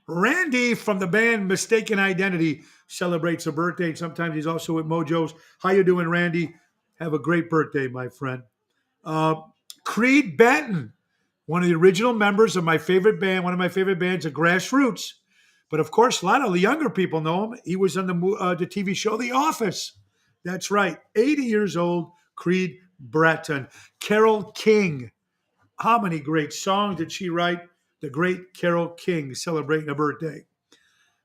Randy from the band Mistaken Identity celebrates a birthday. And sometimes he's also with Mojo's. How you doing, Randy? Have a great birthday, my friend. Uh, Creed Benton, one of the original members of my favorite band, one of my favorite bands, the Grassroots. But of course, a lot of the younger people know him. He was on the TV show The Office. That's right, 80 years old, Creed Bratton. Carole King. How many great songs did she write? The great Carole King celebrating a birthday.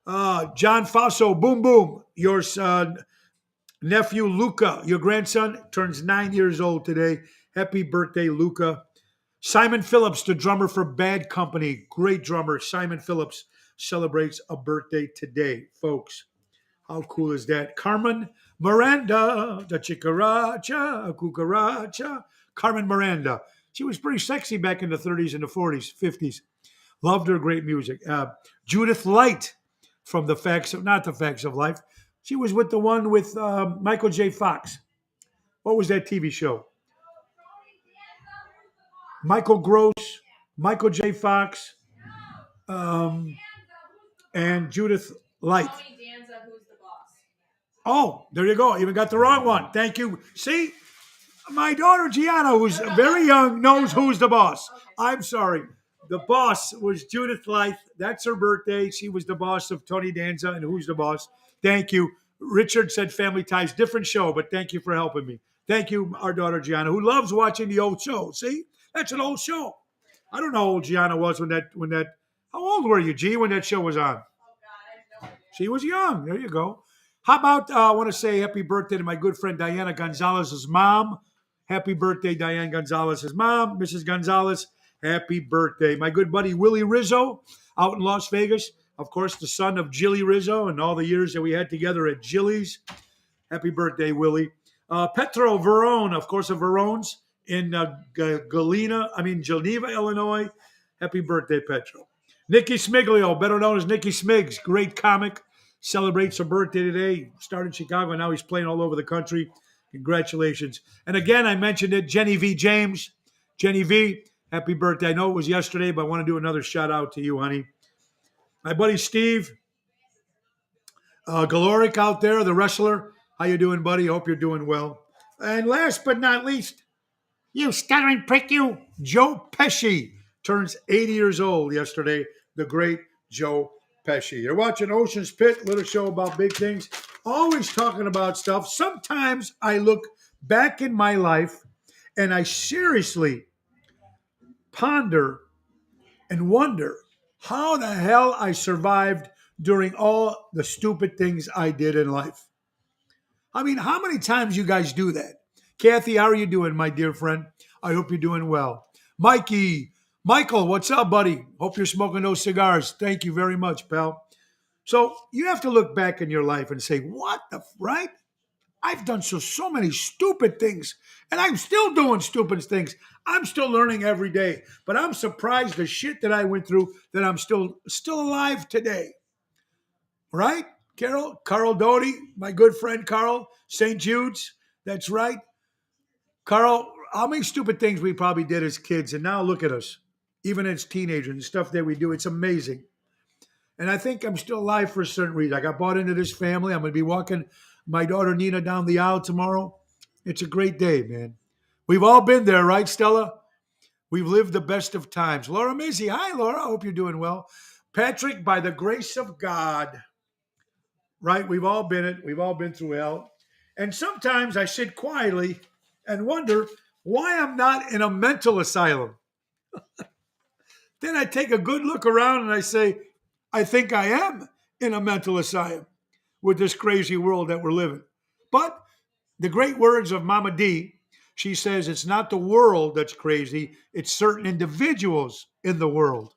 John Faso, boom, boom. Your nephew, Luca, your grandson, turns 9 years old today. Happy birthday, Luca. Simon Phillips, the drummer for Bad Company. Great drummer. Simon Phillips celebrates a birthday today, folks. How cool is that? Carmen Miranda, the chicaracha, a cucaracha. Carmen Miranda. She was pretty sexy back in the 30s and the 40s, 50s. Loved her great music. Judith Light from not the Facts of Life. She was with the one with Michael J. Fox. What was that TV show? Michael Gross, Michael J. Fox, and Judith Light. Oh, there you go. Even got the wrong one. Thank you. See, my daughter Gianna, who's very young, knows who's the boss. I'm sorry. The boss was Judith Light. That's her birthday. She was the boss of Tony Danza and Who's the Boss. Thank you. Richard said Family Ties, different show, but thank you for helping me. Thank you, our daughter Gianna, who loves watching the old show. See, that's an old show. I don't know how old Gianna was when that. How old were you, G, when that show was on? She was young. There you go. How about I want to say happy birthday to my good friend Diana Gonzalez's mom. Happy birthday, Diane Gonzalez's mom, Mrs. Gonzalez. Happy birthday. My good buddy Willie Rizzo out in Las Vegas. Of course, the son of Jilly Rizzo and all the years that we had together at Jilly's. Happy birthday, Willie. Petro Verone, of course, of Verone's in Geneva, Illinois. Happy birthday, Petro. Nikki Smiglio, better known as Nikki Smigs, great comic, celebrates her birthday today. Started in Chicago, and now he's playing all over the country. Congratulations. And again, I mentioned it, Jenny V. James. Jenny V., happy birthday. I know it was yesterday, but I want to do another shout out to you, honey. My buddy Steve Galoric out there, the wrestler. How you doing, buddy? Hope you're doing well. And last but not least, you stuttering prick, you, Joe Pesci turns 80 years old yesterday. The great Joe Pesci. You're watching Ocean's Pit, little show about big things. Always talking about stuff. Sometimes I look back in my life and I seriously ponder and wonder how the hell I survived during all the stupid things I did in life. I mean, how many times you guys do that? Kathy, how are you doing, my dear friend? I hope you're doing well. Michael, what's up, buddy? Hope you're smoking those cigars. Thank you very much, pal. So you have to look back in your life and say, what the, right? I've done so many stupid things, and I'm still doing stupid things. I'm still learning every day, but I'm surprised the shit that I went through that I'm still alive today. Right? Carl Doty, my good friend Carl, St. Jude's. That's right. Carl, how many stupid things we probably did as kids, and now look at us, even as teenagers and stuff that we do. It's amazing. And I think I'm still alive for a certain reason. I got bought into this family. I'm going to be walking my daughter Nina down the aisle tomorrow. It's a great day, man. We've all been there, right, Stella? We've lived the best of times. Laura Mizzi. Hi, Laura. I hope you're doing well. Patrick, by the grace of God, right? We've all been it. We've all been through hell. And sometimes I sit quietly and wonder why I'm not in a mental asylum. Then I take a good look around and I say, I think I am in a mental asylum with this crazy world that we're living. But the great words of Mama D, she says it's not the world that's crazy, it's certain individuals in the world.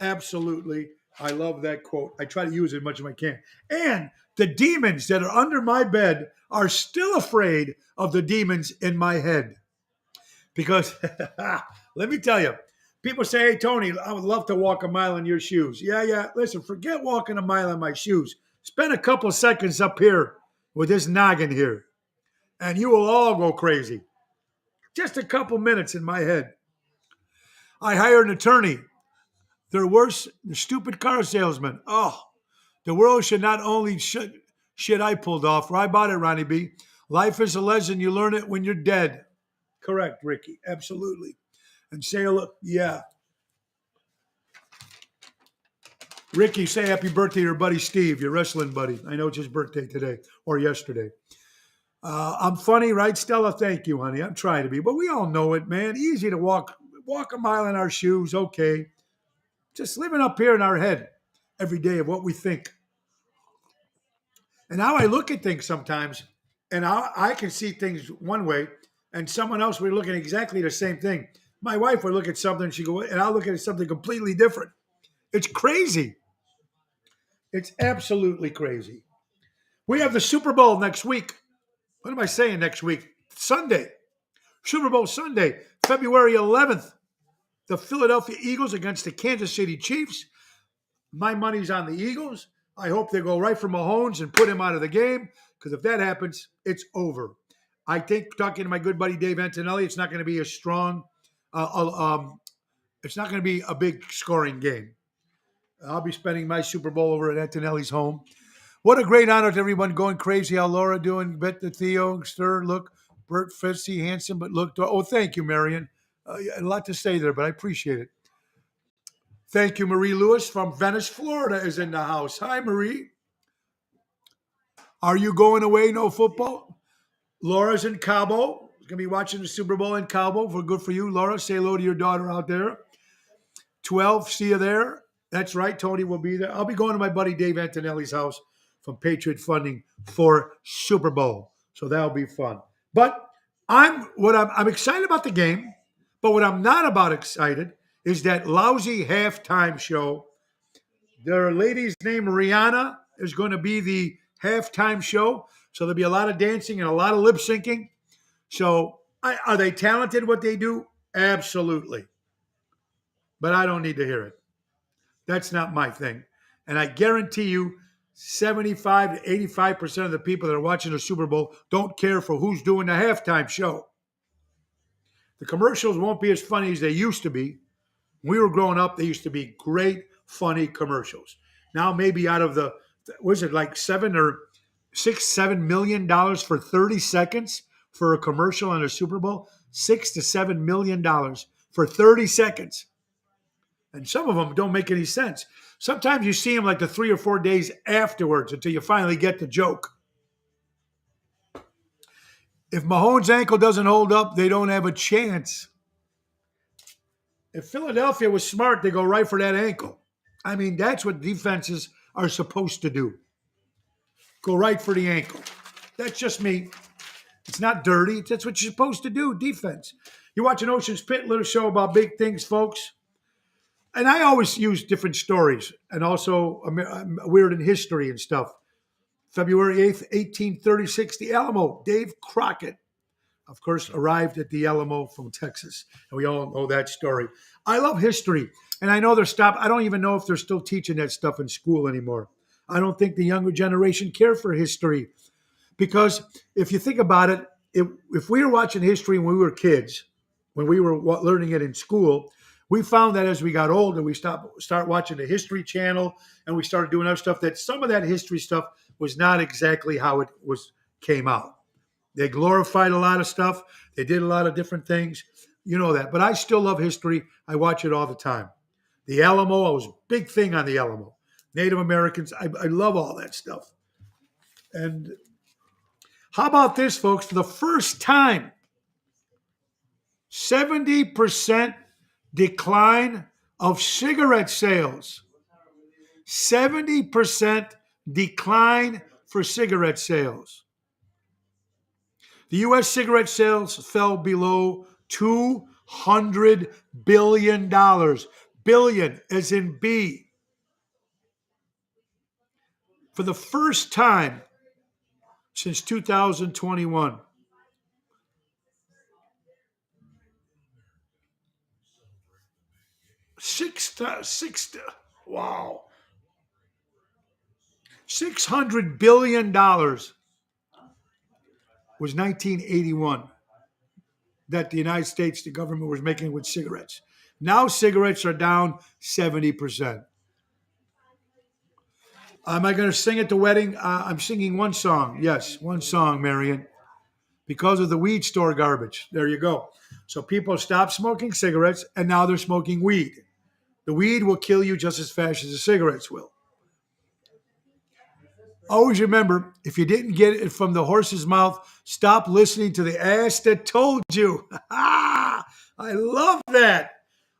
Absolutely. I love that quote. I try to use it as much as I can. And the demons that are under my bed are still afraid of the demons in my head. Because, let me tell you, people say, hey, Tony, I would love to walk a mile in your shoes. Yeah. Listen, forget walking a mile in my shoes. Spend a couple seconds up here with this noggin here, and you will all go crazy. Just a couple minutes in my head. I hired an attorney. They're worse than stupid car salesmen. Oh, the world should not only shit I pulled off. Right about it, Ronnie B. Life is a lesson. You learn it when you're dead. Correct, Ricky. Absolutely. And say, look, yeah. Ricky, say happy birthday to your buddy Steve, your wrestling buddy. I know it's his birthday today or yesterday. I'm funny, right, Stella? Thank you, honey. I'm trying to be, but we all know it, man. Easy to walk a mile in our shoes. Okay, just living up here in our head every day of what we think and how I look at things sometimes. And I can see things one way, and someone else we're looking at exactly the same thing. My wife would look at something, she go, and I'll look at something completely different. It's crazy. It's absolutely crazy. We have the Super Bowl next week. What am I saying next week? Sunday. Super Bowl Sunday, February 11th. The Philadelphia Eagles against the Kansas City Chiefs. My money's on the Eagles. I hope they go right for Mahomes and put him out of the game, because if that happens, it's over. I think, talking to my good buddy Dave Antonelli, it's not going to be a strong, it's not going to be a big scoring game. I'll be spending my Super Bowl over at Antonelli's home. What a great honor to everyone going crazy. How Laura doing? Bet the Theo, Stir, look, Bert Fitzy, handsome, but look. Oh, thank you, Marion. A lot to say there, but I appreciate it. Thank you, Marie Lewis from Venice, Florida is in the house. Hi, Marie. Are you going away? No football? Laura's in Cabo. Going to be watching the Super Bowl in Cabo. Good for you, Laura. Say hello to your daughter out there. 12, see you there. That's right. Tony will be there. I'll be going to my buddy Dave Antonelli's house from Patriot Funding for Super Bowl. So that'll be fun. But I'm excited about the game, but what I'm not about excited is that lousy halftime show. Their lady's name, Rihanna, is going to be the halftime show. So there'll be a lot of dancing and a lot of lip syncing. So are they talented what they do? Absolutely. But I don't need to hear it. That's not my thing. And I guarantee you 75 to 85% of the people that are watching the Super Bowl don't care for who's doing the halftime show. The commercials won't be as funny as they used to be. When we were growing up, they used to be great, funny commercials. Now maybe out of the, was it like $7 million for 30 seconds for a commercial on a Super Bowl? $6 to $7 million for 30 seconds. And some of them don't make any sense. Sometimes you see them like the 3 or 4 days afterwards until you finally get the joke. If Mahomes' ankle doesn't hold up, they don't have a chance. If Philadelphia was smart, they go right for that ankle. I mean, that's what defenses are supposed to do. Go right for the ankle. That's just me. It's not dirty. That's what you're supposed to do, defense. You watch an Ocean's Pit little show about big things, folks. And I always use different stories and also weird in history and stuff. February 8th, 1836, the Alamo. Dave Crockett, of course, arrived at the Alamo from Texas. And we all know that story. I love history. And I know I don't even know if they're still teaching that stuff in school anymore. I don't think the younger generation care for history. Because if you think about it, if we were watching history when we were kids, when we were learning it in school, we found that as we got older, we start watching the History Channel, and we started doing other stuff, that some of that history stuff was not exactly how it came out. They glorified a lot of stuff. They did a lot of different things. You know that. But I still love history. I watch it all the time. The Alamo, I was a big thing on the Alamo. Native Americans, I love all that stuff. And how about this, folks? For the first time, 70% decline of cigarette sales. 70% decline for cigarette sales. The U.S. cigarette sales fell below $200 billion. Billion as in B. For the first time since 2021. Wow. $600 billion was 1981 that the United States, the government was making with cigarettes. Now cigarettes are down 70%. Am I going to sing at the wedding? I'm singing one song. Yes, one song, Marion. Because of the weed store garbage. There you go. So people stopped smoking cigarettes and now they're smoking weed. The weed will kill you just as fast as the cigarettes will. Always remember, if you didn't get it from the horse's mouth, stop listening to the ass that told you. I love that.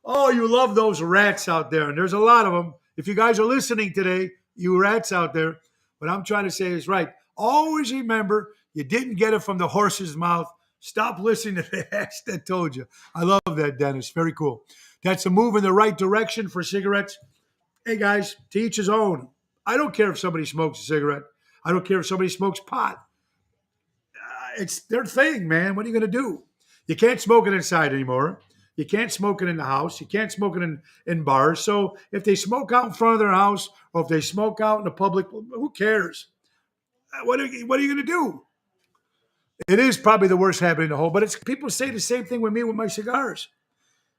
Oh, you love those rats out there. And there's a lot of them. If you guys are listening today, you rats out there, what I'm trying to say is right. Always remember, you didn't get it from the horse's mouth. Stop listening to the ass that told you. I love that, Dennis. Very cool. That's a move in the right direction for cigarettes. Hey, guys, to each his own. I don't care if somebody smokes a cigarette. I don't care if somebody smokes pot. It's their thing, man. What are you going to do? You can't smoke it inside anymore. You can't smoke it in the house. You can't smoke it in bars. So if they smoke out in front of their house or if they smoke out in the public, who cares? What are you going to do? It is probably the worst habit in the whole, but it's people say the same thing with me with my cigars.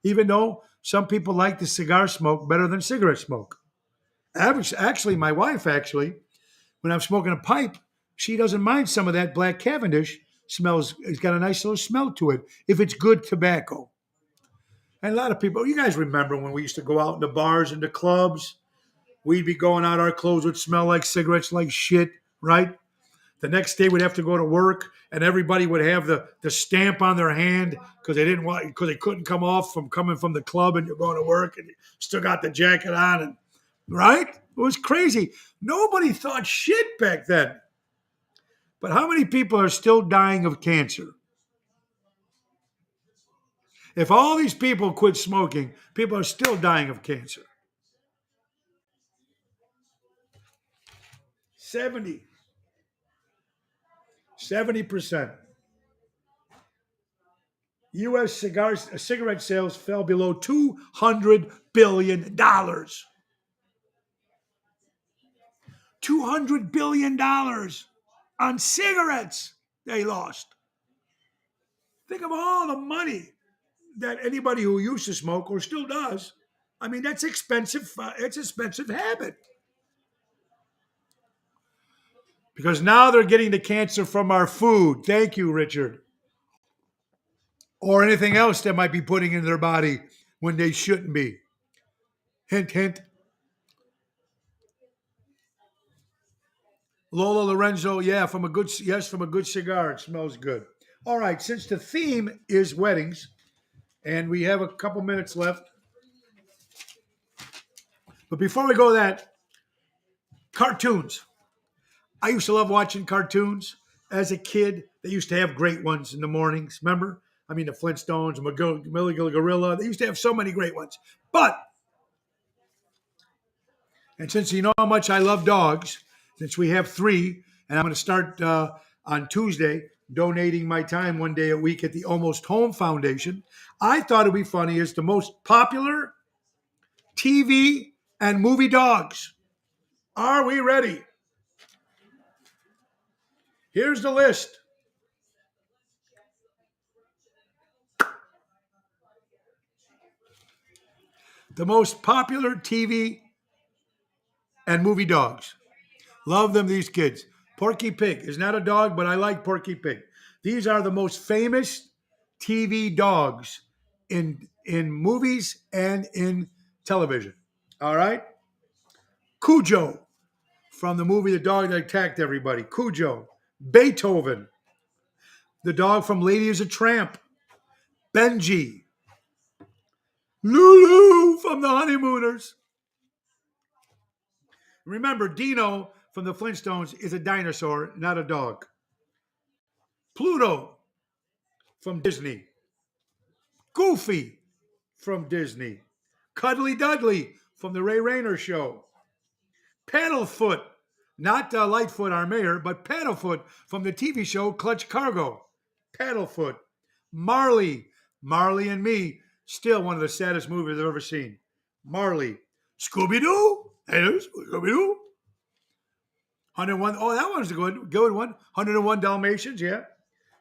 Even though some people like the cigar smoke better than cigarette smoke. Actually, my wife, when I'm smoking a pipe, she doesn't mind some of that black Cavendish smells. It's got a nice little smell to it if it's good tobacco. And a lot of people, you guys remember when we used to go out in the bars and the clubs? We'd be going out, our clothes would smell like cigarettes, like shit, right? The next day we'd have to go to work and everybody would have the stamp on their hand because they couldn't come off from coming from the club and you're going to work and you still got the jacket on and right? It was crazy. Nobody thought shit back then. But how many people are still dying of cancer? If all these people quit smoking, people are still dying of cancer. 70%. U.S. cigarette sales fell below $200 billion. $200 billion on cigarettes they lost. Think of all the money that anybody who used to smoke or still does. I mean, that's expensive. It's an expensive habit. Because now they're getting the cancer from our food. Thank you, Richard. Or anything else that might be putting in their body when they shouldn't be. Hint, hint. Lola Lorenzo, yeah, from a good cigar. It smells good. All right, since the theme is weddings, and we have a couple minutes left. But before we go to that, cartoons. I used to love watching cartoons as a kid. They used to have great ones in the mornings. Remember? I mean, the Flintstones, Millie Gorilla. They used to have so many great ones. And since you know how much I love dogs, since we have 3, and I'm going to start on Tuesday donating my time one day a week at the Almost Home Foundation, I thought it'd be funny as the most popular TV and movie dogs. Are we ready? Here's the list. The most popular TV and movie dogs. Love them, these kids. Porky Pig is not a dog, but I like Porky Pig. These are the most famous TV dogs in movies and in television. All right? Cujo from the movie The Dog That Attacked Everybody. Cujo. Beethoven. The dog from Lady is a Tramp. Benji. Lulu from the Honeymooners. Remember, Dino from the Flintstones is a dinosaur, not a dog. Pluto from Disney. Goofy from Disney. Cuddly Dudley from the Ray Rayner Show. Paddlefoot, not Lightfoot, our mayor, but Paddlefoot from the TV show Clutch Cargo. Paddlefoot. Marley and Me, still one of the saddest movies I've ever seen. Marley. Scooby-Doo. Hey, Scooby-Doo. 101. Oh, that one's a good one. 101 Dalmatians, yeah.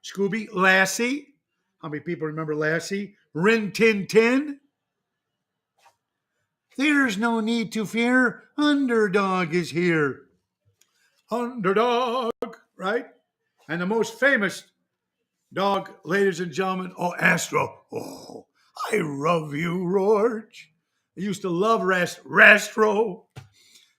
Scooby. Lassie. How many people remember Lassie? Rin Tin Tin. There's no need to fear. Underdog is here. underdog, right? And the most famous dog, ladies and gentlemen, oh, Astro. Oh, I love you, George. I used to love Rastro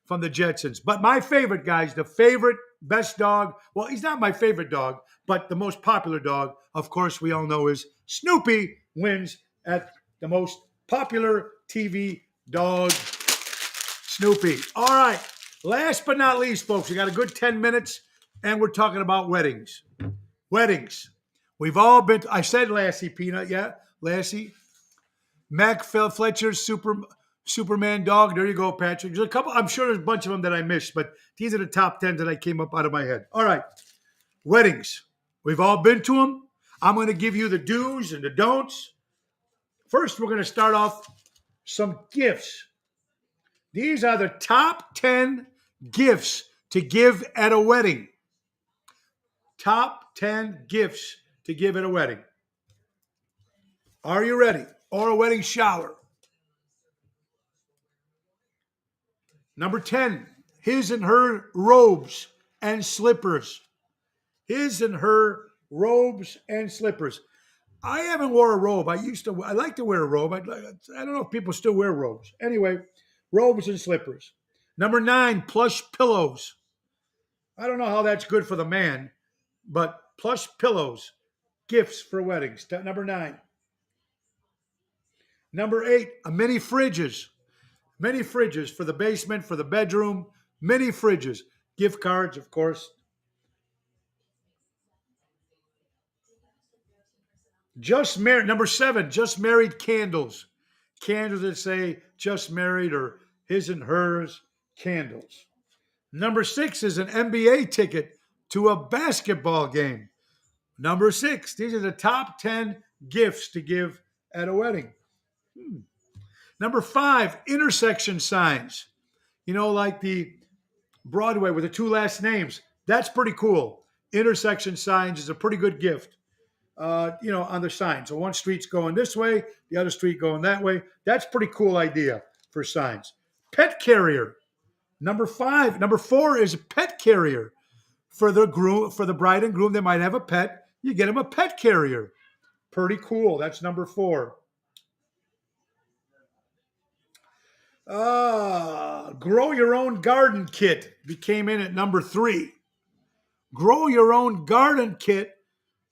from the Jetsons. But my favorite, guys, the favorite, best dog, well, he's not my favorite dog, but the most popular dog, of course, we all know is Snoopy wins at the most popular TV dog, Snoopy. All right. Last but not least, folks, we got a good 10 minutes, and we're talking about weddings. Weddings. We've all been, I said Lassie Peanut, yeah, Lassie. Mac Fletcher's Superman dog. There you go, Patrick. There's a couple, I'm sure there's a bunch of them that I missed, but these are the top 10 that I came up out of my head. All right. Weddings. We've all been to them. I'm going to give you the do's and the don'ts. First, we're going to start off some gifts. These are the top 10 gifts to give at a wedding. Top 10 gifts to give at a wedding. Are you ready? Or a wedding shower. Number 10, his and her robes and slippers. His and her robes and slippers. I haven't wore a robe. I like to wear a robe. I don't know if people still wear robes. Anyway, robes and slippers. Number 9, plush pillows. I don't know how that's good for the man, but plush pillows, gifts for weddings. Number 9. Number 8, mini fridges. Many fridges for the basement, for the bedroom. Many fridges. Gift cards, of course. Just married. Number 7, just married candles. Candles that say just married or his and hers candles. Number 6 is an NBA ticket to a basketball game. Number 6, these are the top 10 gifts to give at a wedding. Number 5, intersection signs. You know, like the Broadway with the 2 last names. That's pretty cool. Intersection signs is a pretty good gift, on the sign. So one street's going this way, the other street going that way. That's a pretty cool idea for signs. Pet carrier. Number 4 is a pet carrier. For the bride and groom, they might have a pet. You get them a pet carrier. Pretty cool. That's number 4. Grow your own garden kit came in at number 3. Grow your own garden kit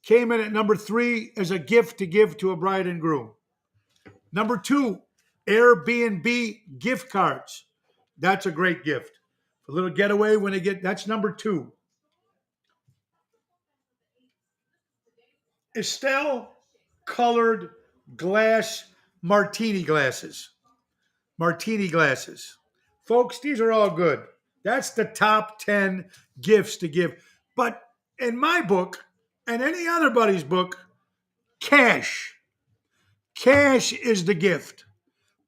came in at number 3 as a gift to give to a bride and groom. Number 2, Airbnb gift cards. That's a great gift. A little getaway when they get, that's number 2. Estelle colored glass martini glasses. Martini glasses. Folks, these are all good. That's the top 10 gifts to give. But in my book, and any other buddy's book, cash. Cash is the gift.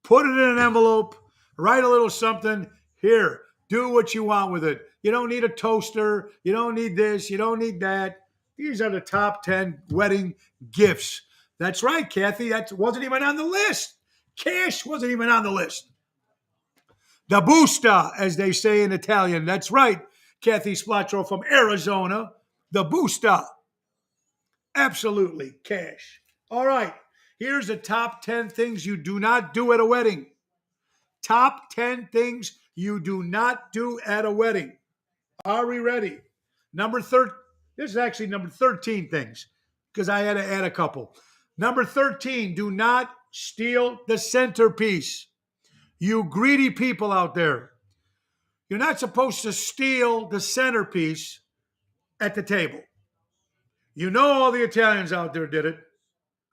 Put it in an envelope, write a little something. Here, do what you want with it. You don't need a toaster. You don't need this. You don't need that. These are the top 10 wedding gifts. That's right, Kathy. That wasn't even on the list. Cash wasn't even on the list. The busta, as they say in Italian. That's right, Kathy Splatro from Arizona. The busta. Absolutely, cash. All right, here's the top 10 things you do not do at a wedding. Top 10 things you do not do at a wedding. Are we ready? This is actually number 13 things, because I had to add a couple. Number 13, do not steal the centerpiece. You greedy people out there. You're not supposed to steal the centerpiece at the table. You know all the Italians out there did it.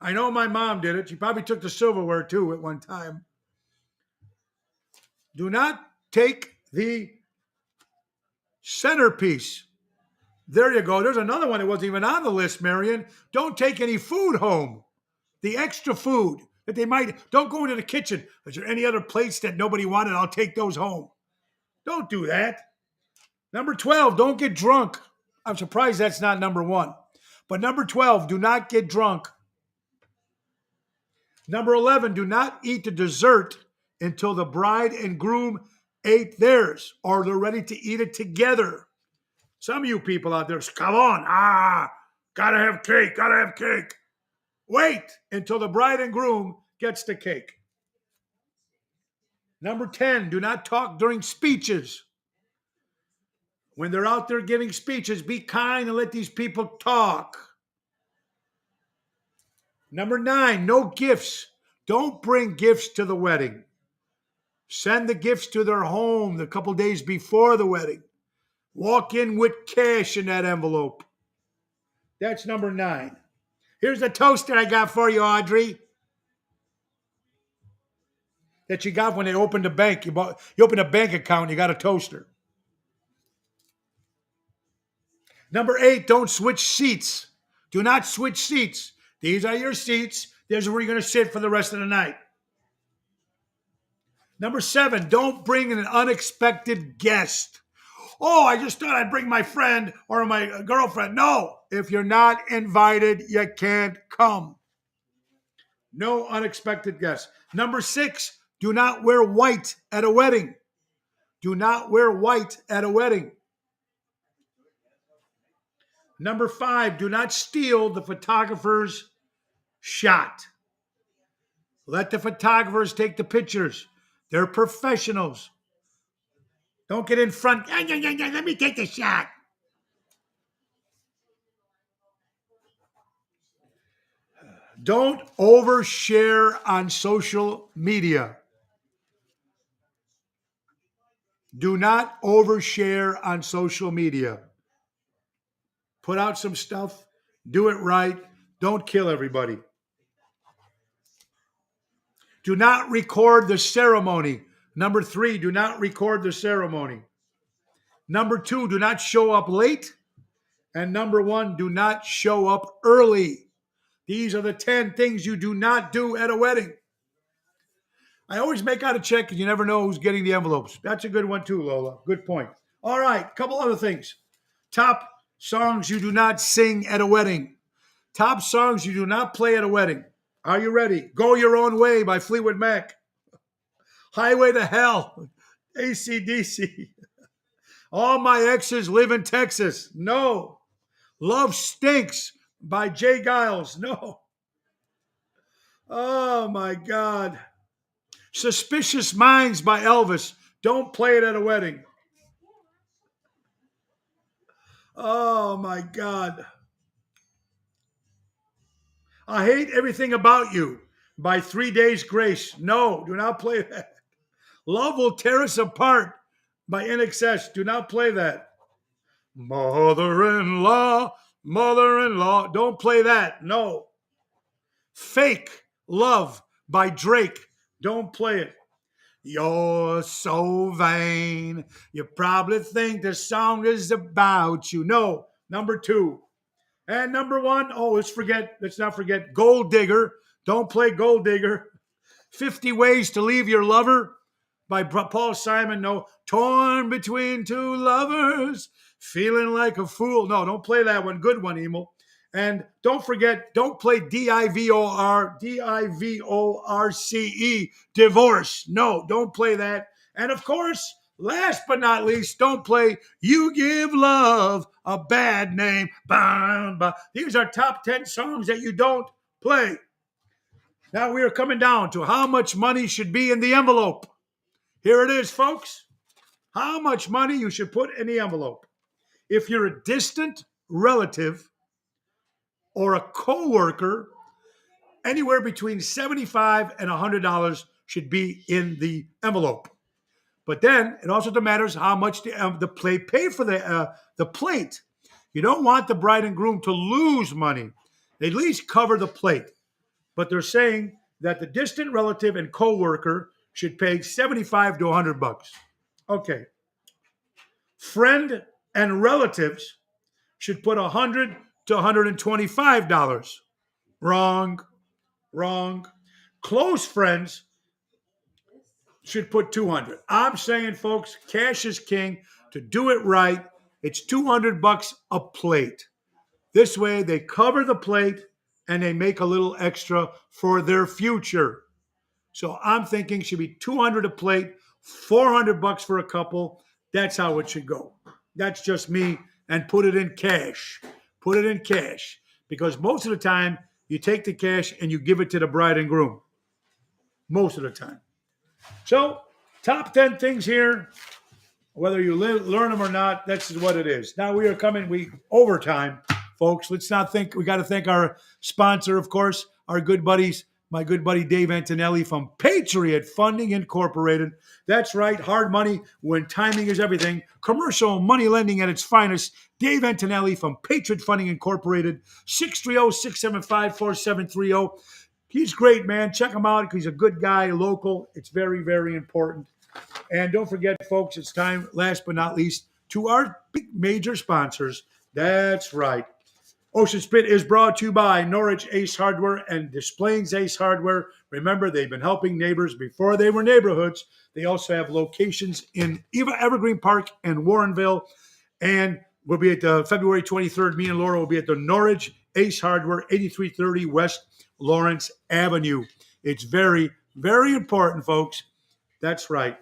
I know my mom did it. She probably took the silverware too at one time. Do not take the centerpiece. There you go. There's another one that wasn't even on the list, Marion. Don't take any food home. The extra food that they might, don't go into the kitchen. Is there any other plates that nobody wanted? I'll take those home. Don't do that. Number 12, don't get drunk. I'm surprised that's not number 1. But number 12, do not get drunk. Number 11, do not eat the dessert until the bride and groom ate theirs or they're ready to eat it together. Some of you people out there, come on, gotta have cake, gotta have cake. Wait until the bride and groom gets the cake. Number 10, do not talk during speeches. When they're out there giving speeches, be kind and let these people talk. Number 9, no gifts. Don't bring gifts to the wedding. Send the gifts to their home the couple days before the wedding. Walk in with cash in that envelope. That's number 9. Here's the toaster I got for you, Audrey. That you got when they opened the bank. You opened a bank account, you got a toaster. Number 8, don't switch seats. Do not switch seats. These are your seats. There's where you're going to sit for the rest of the night. Number 7, don't bring an unexpected guest. Oh, I just thought I'd bring my friend or my girlfriend. No, if you're not invited, you can't come. No unexpected guests. Number 6, do not wear white at a wedding. Do not wear white at a wedding. Number 5, do not steal the photographer's shot. Let the photographers take the pictures. They're professionals. Don't get in front. Let me take the shot. Don't overshare on social media. Do not overshare on social media. Put out some stuff. Do it right. Don't kill everybody. Do not record the ceremony. Number 3, do not record the ceremony. Number 2, do not show up late. And number 1, do not show up early. These are the 10 things you do not do at a wedding. I always make out a check because you never know who's getting the envelopes. That's a good one too, Lola. Good point. All right, a couple other things. Top songs you do not sing at a wedding. Top songs you do not play at a wedding. Are you ready? Go Your Own Way by Fleetwood Mac. Highway to Hell, AC/DC. All My Exes Live in Texas. No. Love Stinks by Jay Giles. No. Oh, my God. Suspicious Minds by Elvis. Don't play it at a wedding. Oh, my God. I Hate Everything About You by 3 Days Grace. No, do not play that. Love Will Tear Us Apart by NXS. Do not play that. Mother-in-law. Don't play that. No. Fake Love by Drake. Don't play it. You're so vain. You probably think the song is about you. No. Number 2. And number 1, let's not forget Gold Digger. Don't play Gold Digger. 50 Ways to Leave Your Lover by Paul Simon. No. Torn Between Two Lovers. Feeling Like a Fool. No, don't play that one. Good one, Emil. And don't play DIVORCE, Divorce. No, don't play that. And of course, last but not least, don't play You Give Love a Bad Name. These are top 10 songs that you don't play. Now we are coming down to how much money should be in the envelope. Here it is, folks. How much money you should put in the envelope. If you're a distant relative or a coworker, anywhere between $75 and $100 should be in the envelope. But then it also matters how much the plate pay for the plate. You don't want the bride and groom to lose money. They at least cover the plate. But they're saying that the distant relative and coworker should pay $75 to $100. Okay. Friend and relatives should put $100 to $125. Wrong. Close friends should put $200. I'm saying, folks, cash is king. To do it right, it's $200 a plate. This way, they cover the plate and they make a little extra for their future. So I'm thinking it should be $200 a plate, $400 for a couple. That's how it should go. That's just me and put it in cash. Put it in cash. Because most of the time, you take the cash and you give it to the bride and groom. Most of the time. So, top 10 things here. Whether you learn them or not, that's what it is. Now we are coming overtime, folks. Let's not think. We got to thank our sponsor, of course, our good buddies, my good buddy Dave Antonelli from Patriot Funding Incorporated. That's right, hard money when timing is everything. Commercial money lending at its finest. Dave Antonelli from Patriot Funding Incorporated, 630-675-4730. He's great, man. Check him out. He's a good guy, local. It's very, very important. And don't forget, folks, it's time, last but not least, to our big major sponsors. That's right. Ocean Spit is brought to you by Norwich Ace Hardware and Des Plaines Ace Hardware. Remember, they've been helping neighbors before they were neighborhoods. They also have locations in Evergreen Park and Warrenville. And we'll be at the February 23rd. Me and Laura will be at the Norwich Ace Hardware, 8330 West Lawrence Avenue. It's very, very important, folks. That's right.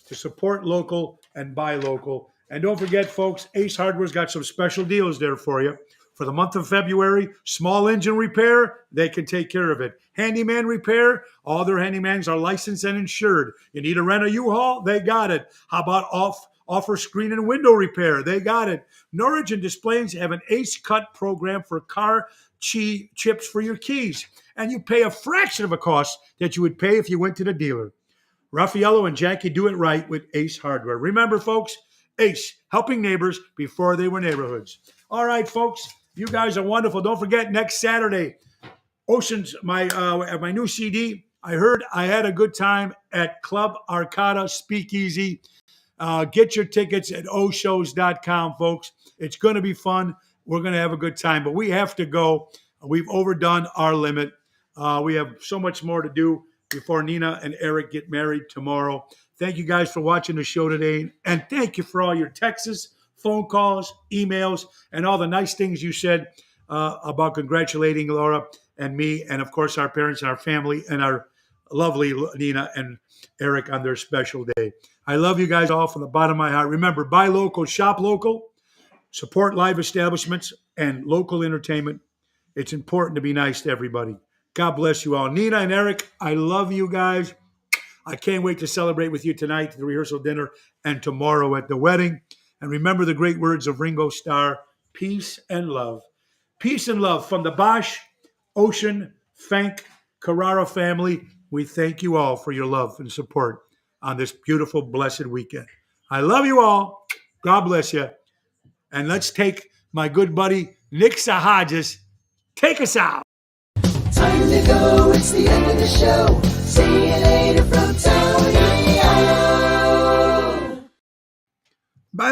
To support local and buy local. And don't forget, folks, Ace Hardware's got some special deals there for you. For the month of February, small engine repair, they can take care of it. Handyman repair, all their handymans are licensed and insured. You need to rent a U-Haul? They got it. How about offer screen and window repair? They got it. Norwich and Des Plaines have an Ace Cut program for car chips for your keys. And you pay a fraction of a cost that you would pay if you went to the dealer. Raffaello and Jackie do it right with Ace Hardware. Remember, folks, Ace, helping neighbors before they were neighborhoods. All right, folks, you guys are wonderful. Don't forget, next Saturday, Oceans, my new CD. I heard I had a good time at Club Arcada Speakeasy. Get your tickets at oshows.com, folks. It's going to be fun. We're going to have a good time, but we have to go. We've overdone our limit. We have so much more to do before Nina and Eric get married tomorrow. Thank you guys for watching the show today. And thank you for all your texts, phone calls, emails, and all the nice things you said about congratulating Laura and me, and of course our parents and our family and our lovely Nina and Eric on their special day. I love you guys all from the bottom of my heart. Remember, buy local, shop local, support live establishments and local entertainment. It's important to be nice to everybody. God bless you all. Nina and Eric, I love you guys. I can't wait to celebrate with you tonight at the rehearsal dinner and tomorrow at the wedding. And remember the great words of Ringo Starr, peace and love. Peace and love from the Bosch, Ocean, Fank, Carrara family. We thank you all for your love and support on this beautiful, blessed weekend. I love you all. God bless you. And let's take my good buddy, Nick Sahajas. Take us out. Time to go, it's the end of the show. See you later.